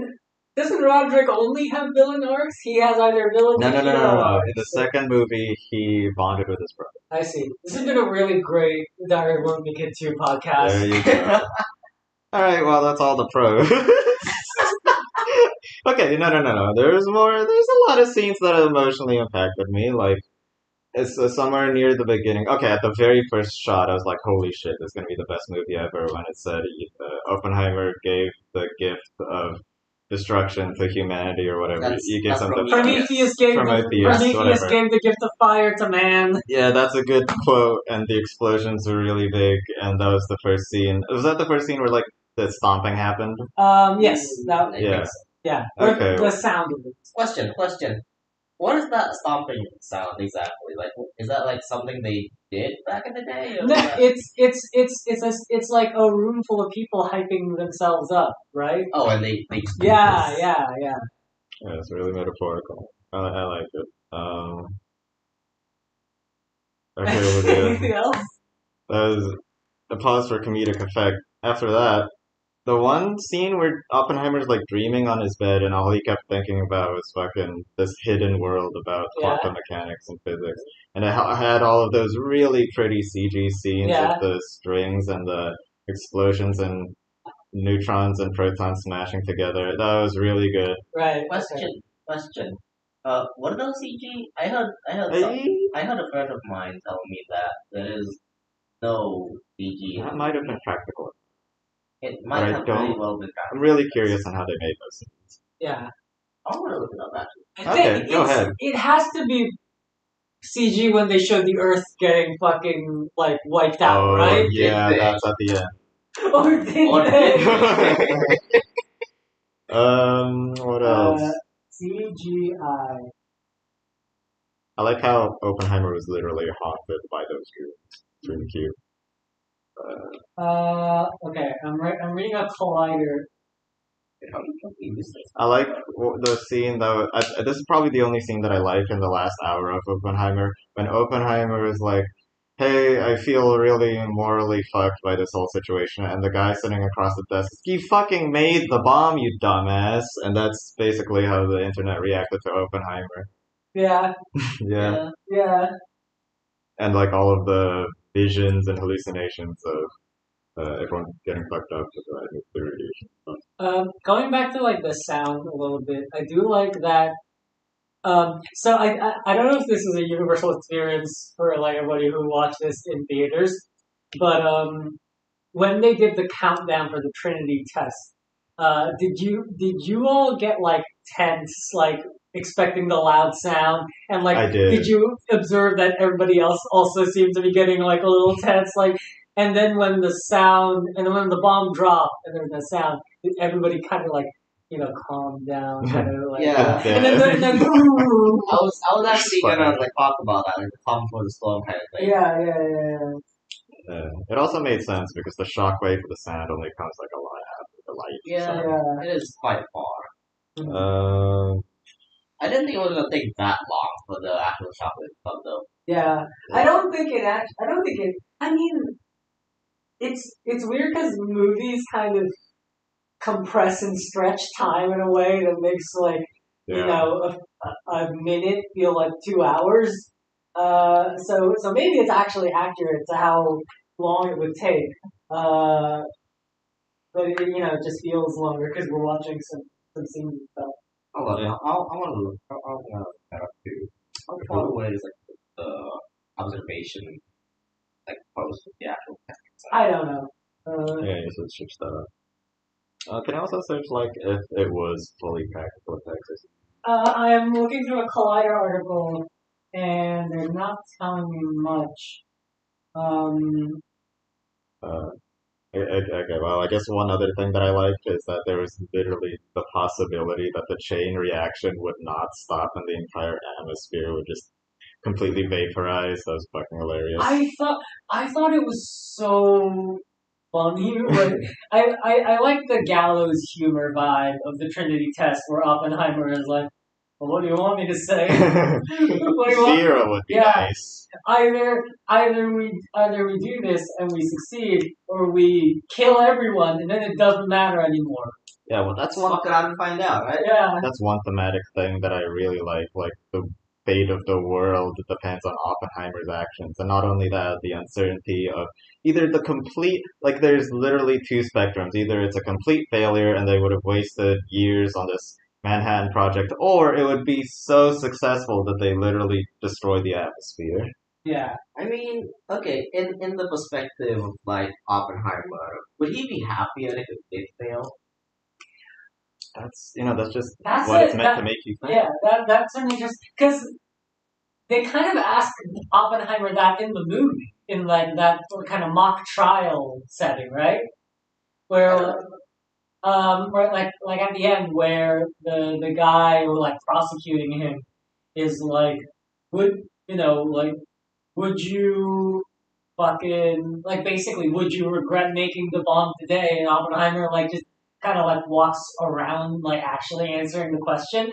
doesn't Roderick only have villain arcs? He has either villain. No. or hero In arcs. the second movie, he bonded with his brother. I see. This has been a really great Diary of Wimpy Kid 2 podcast. There you go. All right, well, that's all the pros. Okay, no. There's more. There's a lot of scenes that emotionally impacted me. Like, it's somewhere near the beginning. Okay, at the very first shot, I was like, "Holy shit, this is gonna be the best movie ever!" When it said Oppenheimer gave the gift of destruction to humanity or whatever. You give That's them the Prometheus gave whatever. the gift of fire to man. Yeah, that's a good quote, and the explosions were really big, and that was the first scene. Was that the first scene where like the stomping happened? Yes. That. Yeah. Yeah. Okay. The sound of it. Question. What is that stomping sound exactly? Like, is that like something they did back in the day? Or No, is that... it's like a room full of people hyping themselves up, right? Oh, and they just do Yeah, this. yeah, yeah. Yeah, it's really metaphorical. I like it. Okay, Olivia. Anything else? That was a pause for comedic effect. After that, the one scene where Oppenheimer's like dreaming on his bed and all he kept thinking about was fucking this hidden world about Yeah, quantum mechanics and physics. And it had all of those really pretty CG scenes of yeah, the strings and the explosions and neutrons and protons smashing together. That was really good. right. Okay. Question. What are those CG? Eh, I heard a friend of mine tell me that there is no CG in that the might have been movie. practical, It but might I have very don't. well been I'm practical. really curious on how they made those scenes. Yeah. I want to look it up actually. Okay, go ahead. It has to be CG when they showed the Earth getting fucking like wiped out, Oh, right? yeah, Did they? that's at the Or did Or they? did they? end. What Uh, else? CGI. I like how Oppenheimer was literally haunted by those goons. It's really cute. Okay. I'm reading a Collider. How do you use this? I like the scene though. This is probably the only scene that I like in the last hour of Oppenheimer. When Oppenheimer is like, "Hey, I feel really morally fucked by this whole situation," and the guy sitting across the desk, is, "You fucking made the bomb, you dumbass!" And that's basically how the internet reacted to Oppenheimer. Yeah, Yeah, Yeah. yeah. and like all of the visions and hallucinations of everyone getting fucked up with the nuclear radiation. Going back to like the sound a little bit, I do like that. So I don't know if this is a universal experience for like everybody who watched this in theaters, but when they did the countdown for the Trinity test, did you all get like tense, like expecting the loud sound, and like I did did. you observe that everybody else also seemed to be getting like a little tense, like, and then when the sound, and then when the bomb dropped, and then the sound, everybody kind of like calmed down, kind of like, Yeah. and then I was actually gonna like talk about that, like the calm before the storm kind of thing. yeah. It also made sense because the shockwave of the sound only comes like a lot after the light. Yeah, Yeah. it is quite far. Mhm. I didn't think it was gonna take that long for the actual chocolate to come though. Yeah, I don't think it. I don't think it. I mean, it's weird because movies kind of compress and stretch time in a way that makes like Yeah. a minute feel like 2 hours. So maybe it's actually accurate to how long it would take. Uh, but it just feels longer because we're watching some scenes and stuff. Oh, well, Yeah. I want to look that up too. How far away is like the observation like post with the actual text? I don't know. Yeah, you should search that up. Can I also search like if it was fully practical effects? I am looking through a Collider article, and they're not telling me much. Um, Uh, okay, well, I guess one other thing that I liked is that there was literally the possibility that the chain reaction would not stop and the entire atmosphere would just completely vaporize. That was fucking hilarious. I thought it was so funny. Like, I like the gallows humor vibe of the Trinity test, where Oppenheimer is like, "Well, what do you want me to say? What do you want?" Zero would be Yeah, nice. either we do this and we succeed, or we kill everyone, and then it doesn't matter anymore. Yeah, well, Let's walk it out and find out, right? Yeah, that's one thematic thing that I really like. Like the fate of the world depends on Oppenheimer's actions, and not only that, the uncertainty of either the complete like there's literally two spectrums. Either it's a complete failure and they would have wasted years on this Manhattan Project, or it would be so successful that they literally destroy the atmosphere. yeah. I mean, okay, in the perspective of like Oppenheimer, would he be happier if it did fail? That's just That's what it's it. meant to make you think. Yeah, that's an interesting because they kind of ask Oppenheimer that in the movie, in like that kind of mock trial setting, right? Where where like at the end where the guy who like prosecuting him, is like, would like, would you fucking like basically would you regret making the bomb today? And Oppenheimer like just kind of like walks around like actually answering the question.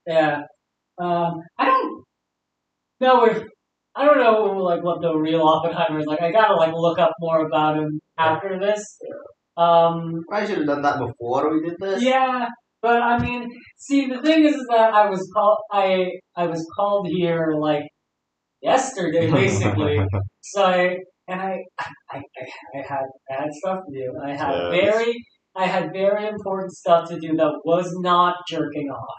Yeah. I don't know if I don't know like what the real Oppenheimer is like. I gotta like look up more about him after this. I should have done that before we did this. Yeah, but I mean, see, the thing is that I was called here like yesterday, basically. So I had stuff to do. Yes. I had very important stuff to do that was not jerking off.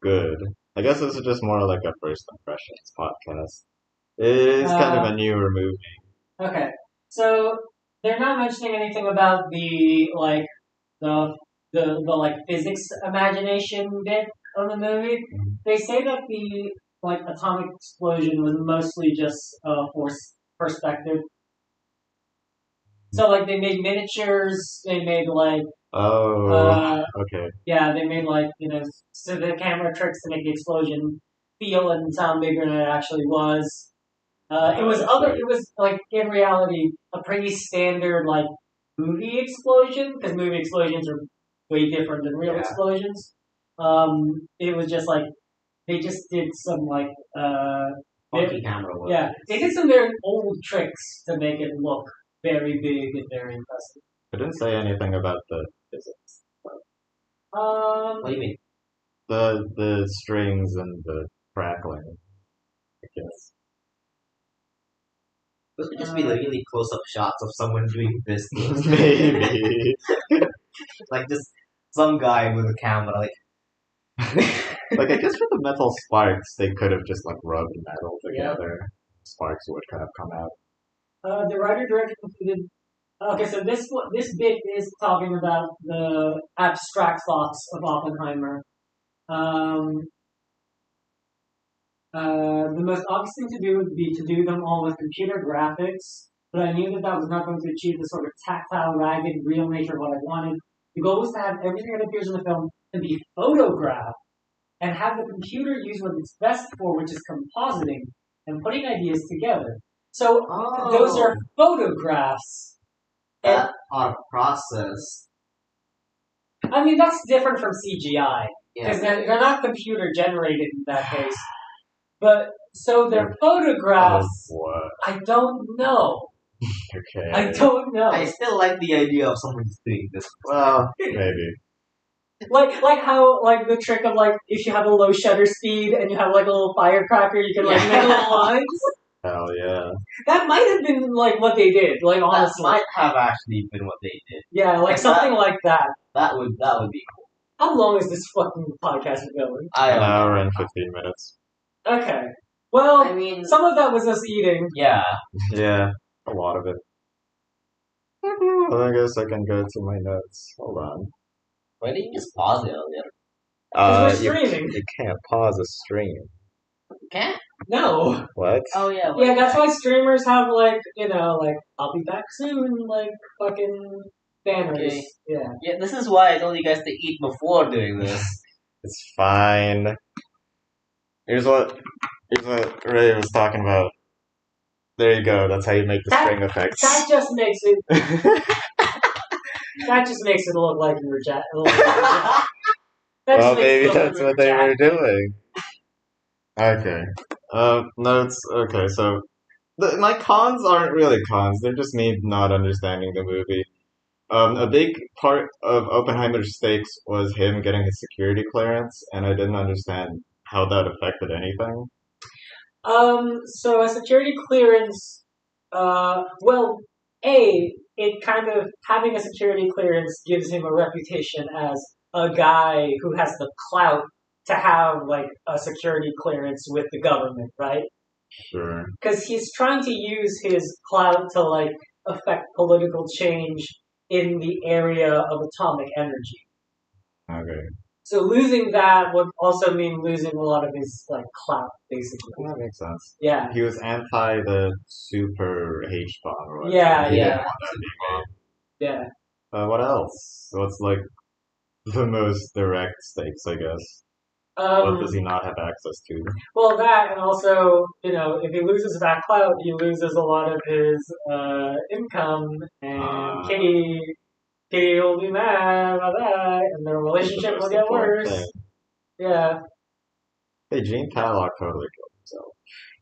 Good. I guess this is just more like a first impressions podcast. It is kind of a newer movie. Okay, so they're not mentioning anything about the like the the like physics imagination bit of the movie. They say that the like atomic explosion was mostly just force perspective. So like they made miniatures, they made like Oh, okay. yeah, they made like so the camera tricks to make the explosion feel and sound bigger than it actually was. It was like in reality a pretty standard like movie explosion because movie explosions are way different than real Yeah. explosions. It was just like they just did some like Funky camera work. yeah, they did some very old tricks to make it look very big and very impressive. I didn't say anything about the physics. What do you mean? The strings and the crackling, I guess. Those could just be like really close-up shots of someone doing this. Maybe. Like just some guy with a camera, like Like, I guess for the metal sparks, they could have just, like, rubbed metal together. Sparks would kind of come out. The writer director concluded. Okay, so this bit is talking about the abstract thoughts of Oppenheimer. Um, the most obvious thing to do would be to do them all with computer graphics, but I knew that that was not going to achieve the sort of tactile, ragged, real nature of what I wanted. The goal was to have everything that appears in the film to be photographed and have the computer use what it's best for, which is compositing and putting ideas together. So those are photographs. that are processed. I mean, that's different from CGI because Yeah. they're not computer generated in that case. But so they're photographs. Oh, what? I don't know. Okay. I don't know. I still like the idea of someone just doing this. Well, maybe. Like how like the trick of like if you have a low shutter speed and you have like a little firecracker, you can like make little lines. Hell yeah. That might have been like what they did. Like That honestly, might have actually been what they did. yeah, like something like that. That would be cool. How long is this fucking podcast going? I An don't hour know. and 15 minutes. Okay. Well, I mean, some of that was us eating. yeah. Yeah, a lot of it. Well, I guess I can go to my notes. Hold on. Why didn't you just pause it earlier? Because we're streaming. You can't pause a stream. Can't? No. What? Oh yeah. Yeah, that's why streamers have like, like, I'll be back soon, like, fucking banners. Okay. Yeah. Yeah, this is why I told you guys to eat before doing this. It's fine. Here's what Ray was talking about. There you go. That's how you make the string effects. That just makes it, that just makes it look like you were Well, maybe that's what they were doing. Okay. Notes. Okay, so my cons aren't really cons. They're just me not understanding the movie. A big part of Oppenheimer's stakes was him getting his security clearance, and I didn't understand how that affected anything. So a security clearance, it kind of, having a security clearance gives him a reputation as a guy who has the clout to have, like, a security clearance with the government, right? Sure. Because he's trying to use his clout to, like, affect political change in the area of atomic energy. Okay. So losing that would also mean losing a lot of his, like, clout, basically. Well, that makes sense. Yeah. He was anti the super H bomb, or whatever. Yeah, He didn't yeah. want that to be made. Yeah. What else? What's like the most direct stakes, I guess? What does he not have access to? Well, that, and also, if he loses that clout, he loses a lot of his income, and Uh, Kitty will be mad about that, and their He's the relationship will most get important thing. worse. Yeah. Hey, Gene Tallock totally killed himself.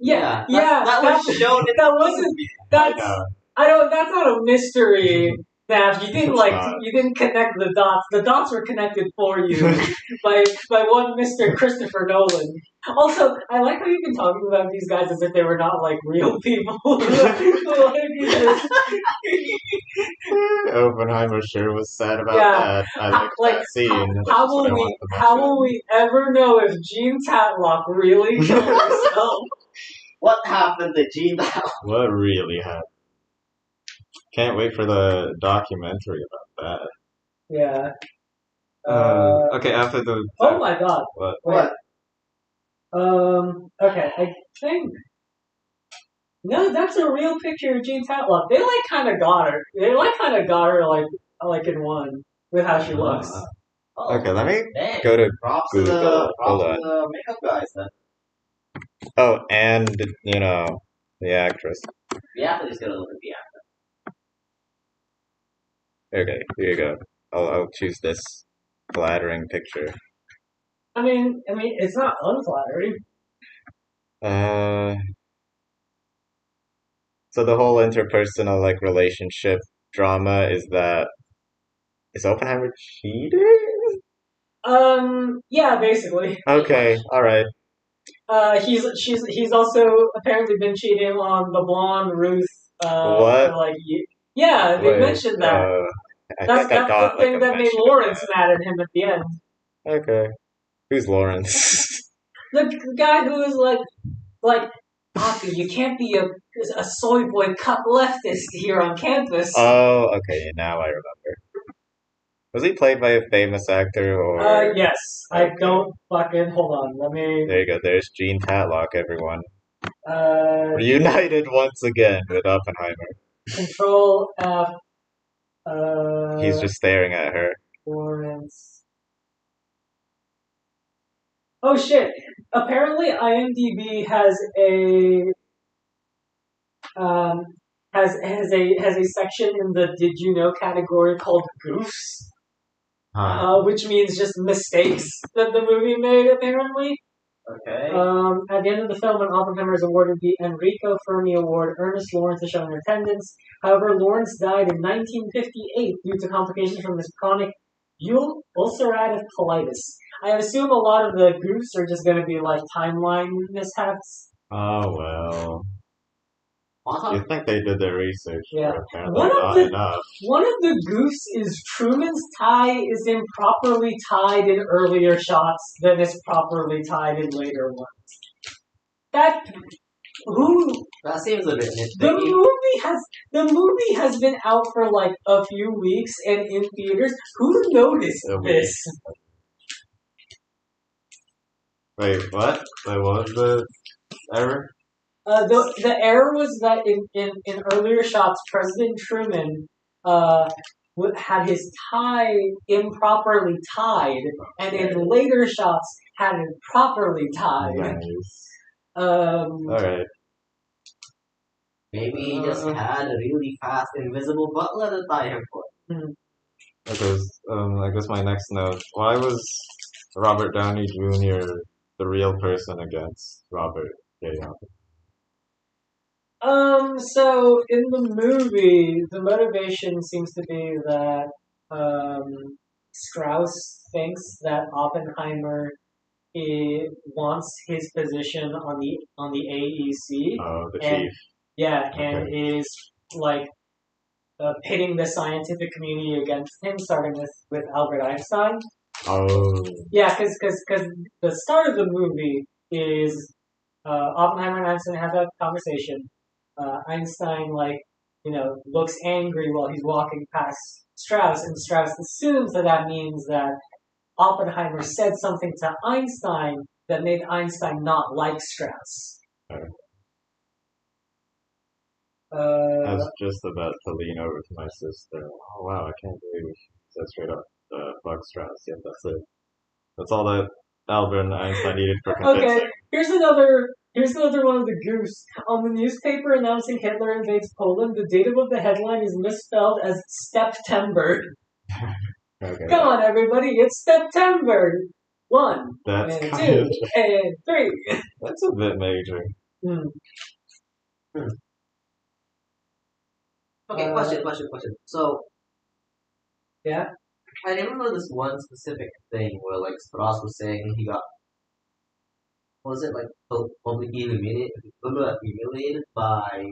Yeah, that was shown in that the wasn't. movie. I That's know. I don't. That's not a mystery. That It's not. you didn't connect the dots. The dots were connected for you by one Mr. Christopher Nolan. Also, I like how you've been talking about these guys as if they were not like real people. Like, you just- Oppenheimer sure was sad about yeah. that. I liked Like that scene. That's how just what I will wanted we to how mention. will we ever know if Jean Tatlock really killed herself? What happened to Gene Tallock? What really happened? Can't wait for the documentary about Yeah. that. Okay, after the. Oh my God. What? Wait. Okay, I think. No, that's a real picture of Jean Tatlock. They like kind of got her. They like kind of got her like in one with how she looks. Oh, Okay, let me dang. go to Props Google. to the Hold on. makeup guys then. Oh, and the actress. The actor is gonna look at the Okay, here you go. I'll choose this flattering picture. I mean, it's not unflattering. Uh, so the whole interpersonal like relationship drama is Oppenheimer cheating? Yeah, basically. Okay, all right. He's also apparently been cheating on the blonde Ruth. What? For like yeah, they Wait, mentioned that. I That's think I that's the got like thing a that made mention of Lawrence mad at him at the end. that. Okay, who's Lawrence? The guy who was like, Poppy, you can't be a soy boy cup leftist here on campus. Oh, okay, now I remember. Was he played by a famous actor or? Yes. I Okay. don't fucking hold on. Let me. There you go. There's Gene Tatlock, everyone. Uh, Reunited once again with Oppenheimer. Control F. He's just staring at her. Lawrence. Oh shit! Apparently, IMDb has a um has a section in the Did You Know category called Goofs, which means just mistakes that the movie made. Apparently, Okay. at the end of the film, when Oppenheimer is awarded the Enrico Fermi Award, Ernest Lawrence is shown in attendance. However, Lawrence died in 1958 due to complications from his chronic ulcerative colitis. I assume a lot of the goofs are just going to be like timeline mishaps. Oh well. Also, You'd think they did their research, Yeah. but apparently One of not the enough. one of the goofs is Truman's tie is improperly tied in earlier shots than is properly tied in later ones. That who that seems a bit the nitpicky. movie has been out for like a few weeks and in theaters. Who noticed A week. this? Wait, what? Wait, what was the error? The error was that in earlier shots, President Truman had his tie improperly tied, and in later shots had it properly tied. Nice. Alright. Maybe he just had a really fast invisible butler to tie him for. Because, I guess my next note. Why was Robert Downey Jr. the real person against Robert J. So in the movie, the motivation seems to be that Strauss thinks that Oppenheimer wants his position on the AEC. Oh, the and chief. yeah, Okay. and is like pitting the scientific community against him, starting with Albert Einstein. Oh. Yeah, because the start of the movie is Oppenheimer and Einstein have a conversation. Einstein, looks angry while he's walking past Strauss, and Strauss assumes that means that Oppenheimer said something to Einstein that made Einstein not like Strauss. Okay. I was just about to lean over to my sister. Oh wow, I can't believe she said straight up fuck Strauss. Yeah, that's it. That's all that Albert Einstein needed for Okay, convincing. here's another one of the goose. On the newspaper announcing Hitler invades Poland, the date of the headline is misspelled as September. Okay, Come on, everybody, it's September. 1 that's and kind 2 of and 3. that's a bit major. Hmm. Okay, Uh, question. So Yeah. I remember this one specific thing where like Strauss was saying he got was it like publicly humiliated by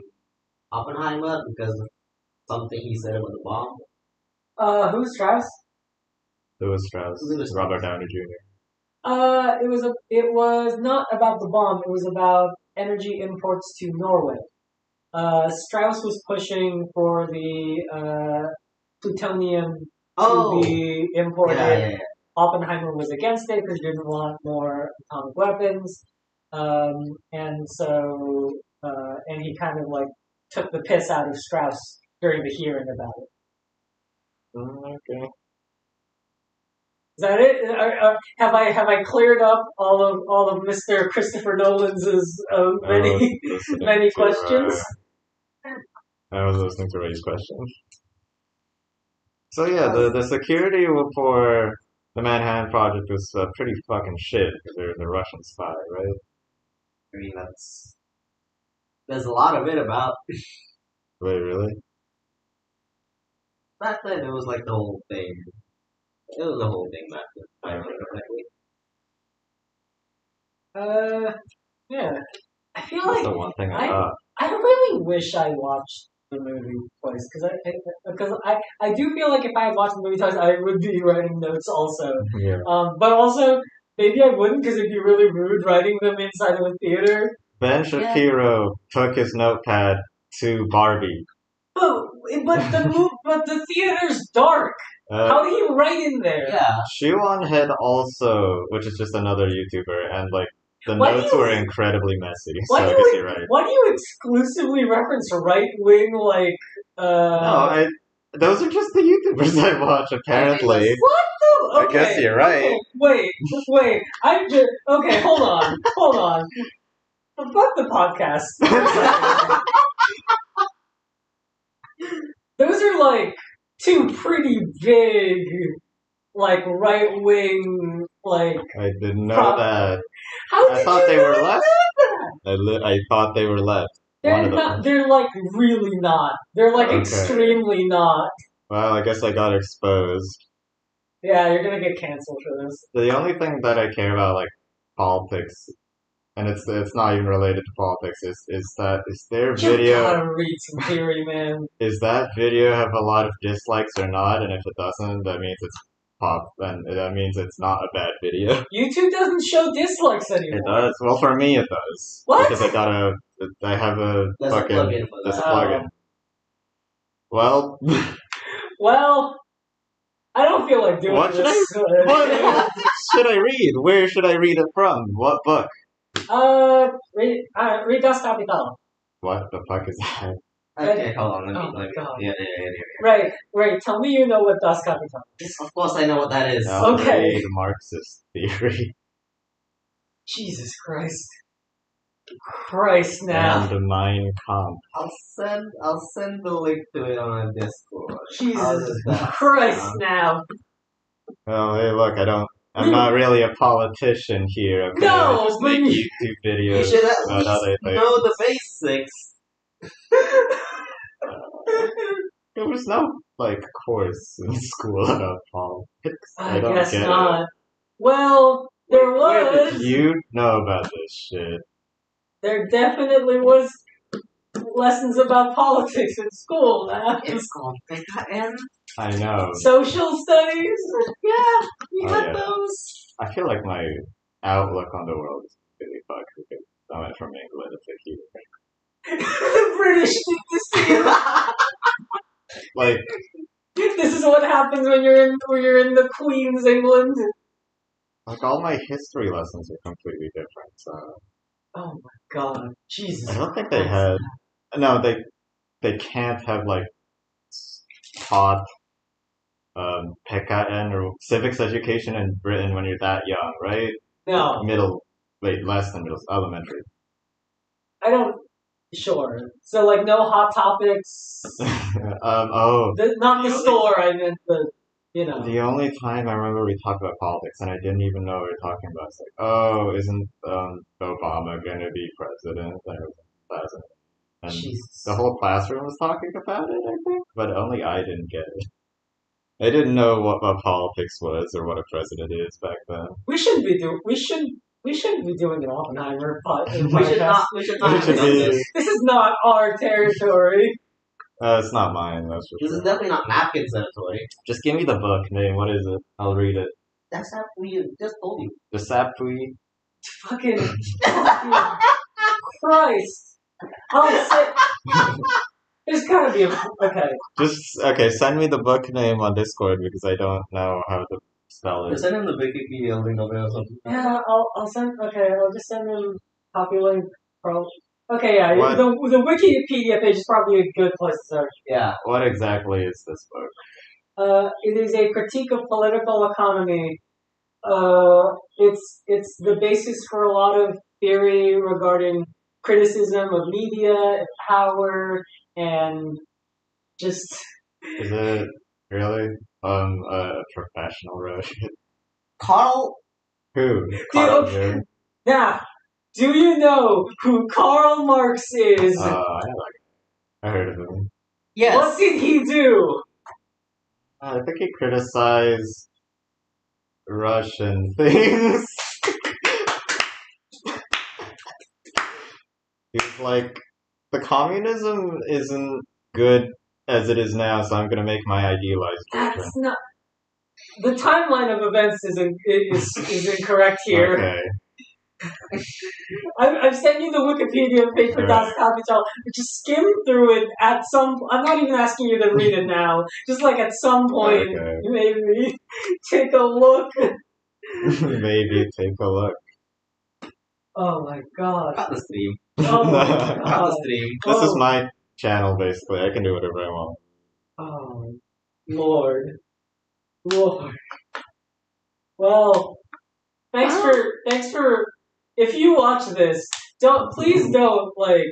Oppenheimer because of something he said about the bomb. Who's Strauss? Louis Strauss, Louis Robert Strauss. Downey Jr. It was not about the bomb. It was about energy imports to Norway. Strauss was pushing for the plutonium to Oh, be yeah, imported. yeah. Oppenheimer was against it because he didn't want more atomic weapons, um, and he kind of like took the piss out of Strauss during the hearing about it. Okay. Is that it? Have I cleared up all of Mr. Christopher Nolan's I was many listening many to questions? I was listening to Ray's questions. So yeah, Oh, the security for the Manhattan Project was pretty fucking shit because they're the Russian spy, right? I mean there's a lot of it about Wait, really? back then. It was like the whole thing. It was the whole thing back then. If I remember correctly. Yeah. I feel That's like the one thing I I got. I really wish I watched the movie twice because I do feel like if I had watched the movie twice I would be writing notes also. Yeah. But also maybe I wouldn't because it'd be really rude writing them inside of a theater. Ben Yeah. Shapiro took his notepad to Barbie. But but the theater's dark. How do you write in there? Yeah. Shuon had also, which is just another YouTuber, and like the Why do notes you- were incredibly messy. Why So do I guess you you're right. why do you exclusively reference right wing like No, those are just the YouTubers I watch. Apparently, what the? Okay, I guess you're right. okay, wait. I'm just okay. Hold on. Fuck the podcast. Those are like two pretty big, like right wing, like. I didn't know Prop- that. How I did thought you they not were know left. that? I thought they were left. One They're of them. not. They're like really not. They're like Okay. extremely not. Well, I guess I got exposed. Yeah, you're gonna get canceled for this. The only thing that I care about, like politics, and it's not even related to politics, is their You video gotta read some theory, man. is that video have a lot of dislikes or not? And if it doesn't, that means it's pop, and that means it's not a bad video. YouTube doesn't show dislikes It anymore. does. Well, for me, it does. What? Because I have a There's a fucking plugin for this that. plugin. Well, Well, I don't feel like doing What should this. what should I read? Where should I read it from? What book? Read Das Kapital. What the fuck is that? Okay, hold on. Oh Let my me. God. Yeah. Right. Tell me you know what Das Kapital is. Of course, I know what that is. I'll Okay. read Marxist theory Jesus Christ now. and Mein Kampf. I'll send the link to it on our Discord. How Jesus does that Christ sound? now. Oh, hey, look, I'm not really a politician here, okay? I No, just but make you- YouTube You videos should at about other least things. know the basics. There was no, like, course in school about politics. I don't guess get not. it. Well, there Where was. did you know about this shit? There definitely was lessons about politics in school now. It's called PKN. I know. Social studies? Yeah, we Oh, had yeah. those. I feel like my outlook on the world is really fucked because I went from England to here. The British did this to you. Like, This is what happens when you're in the Queen's England. all my history lessons are completely different. So Oh my God, Jesus! I don't think Christ. they had. No, they can't have like taught PKN or civics education in Britain when you're that young, right? No, less than middle, elementary. I don't. Sure. So like no hot topics. Oh, Not the store. I meant the. the only time I remember we talked about politics and I didn't even know what we were talking about. It's like, oh, isn't Obama gonna be president? And it was president. And Jesus. the whole classroom was talking about it, I think, but only I didn't get it. I didn't know what politics was or what a president is back then. We shouldn't be doing. We shouldn't be doing an Oppenheimer We should not. We should not We have should done be- this. This is not our territory. It's not mine, that's for This is sure. definitely not napkin territory. Just give me the book name. What is it? I'll read it. That's not we just told you. The Sapui. Fucking Christ! I'll say. There's gotta be a okay. Send me the book name on Discord because I don't know how to spell it. Just send him the Wikipedia link of it or something. Yeah, I'll send. Okay, I'll just send him copy link. Okay, yeah. What? The Wikipedia page is probably a good place to start. Yeah. What exactly is this book? It is a critique of political economy. It's the basis for a lot of theory regarding criticism of media and power and just. Is it really a professional wrote it? Carl. Who? Carl Jung? Now, do you know who Karl Marx is? I heard of him. Yes. What did he do? I think he criticized Russian things. He's like, the communism isn't good as it is now, so I'm gonna make my idealized version. That's not. The timeline of events is incorrect here. Okay. I've sent you the Wikipedia page for Das Kapital. Just skim through it at some. I'm not even asking you to read it now. Just like at some point, Okay. maybe take a look. Maybe take a look. Oh my god. Cut the stream. Oh my Cut god. the stream. This is my channel, basically. I can do whatever I want. Oh Lord. Well, thanks for. If you watch this, please don't like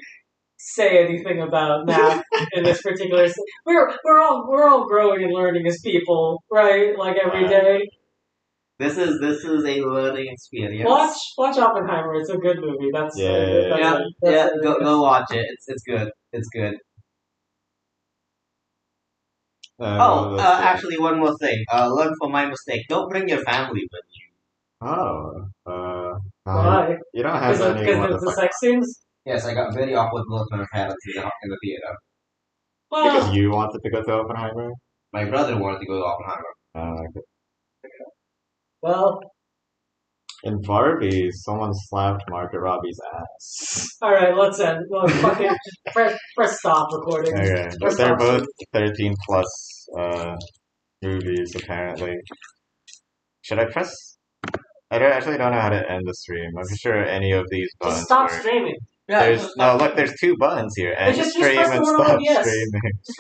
say anything about math in this particular. We're all growing and learning as people, right? Like every day. This is a learning experience. Watch Oppenheimer. It's a good movie. That's Yeah. Go watch it. It's good. It's good. Actually, one more thing. Learn from my mistake. Don't bring your family with you. Why? You don't have anyone Because to of the fuck. sex scenes. Yes, I got very awkward looks from my parents in the theater. Well, Because you wanted to go to Oppenheimer? My brother wanted to go to Oppenheimer. Okay. well. In Barbie, someone slapped Margaret Robbie's ass. All right. Let's end. Well, fucking press stop recording. Okay, Press they're stop. both 13 plus movies, apparently. Should I press? I actually don't know how to end the stream. I'm sure any of these Just buttons stop work. streaming. Yeah. Look, there's two buttons here. End Just stream press and the one stop above yes. streaming. Just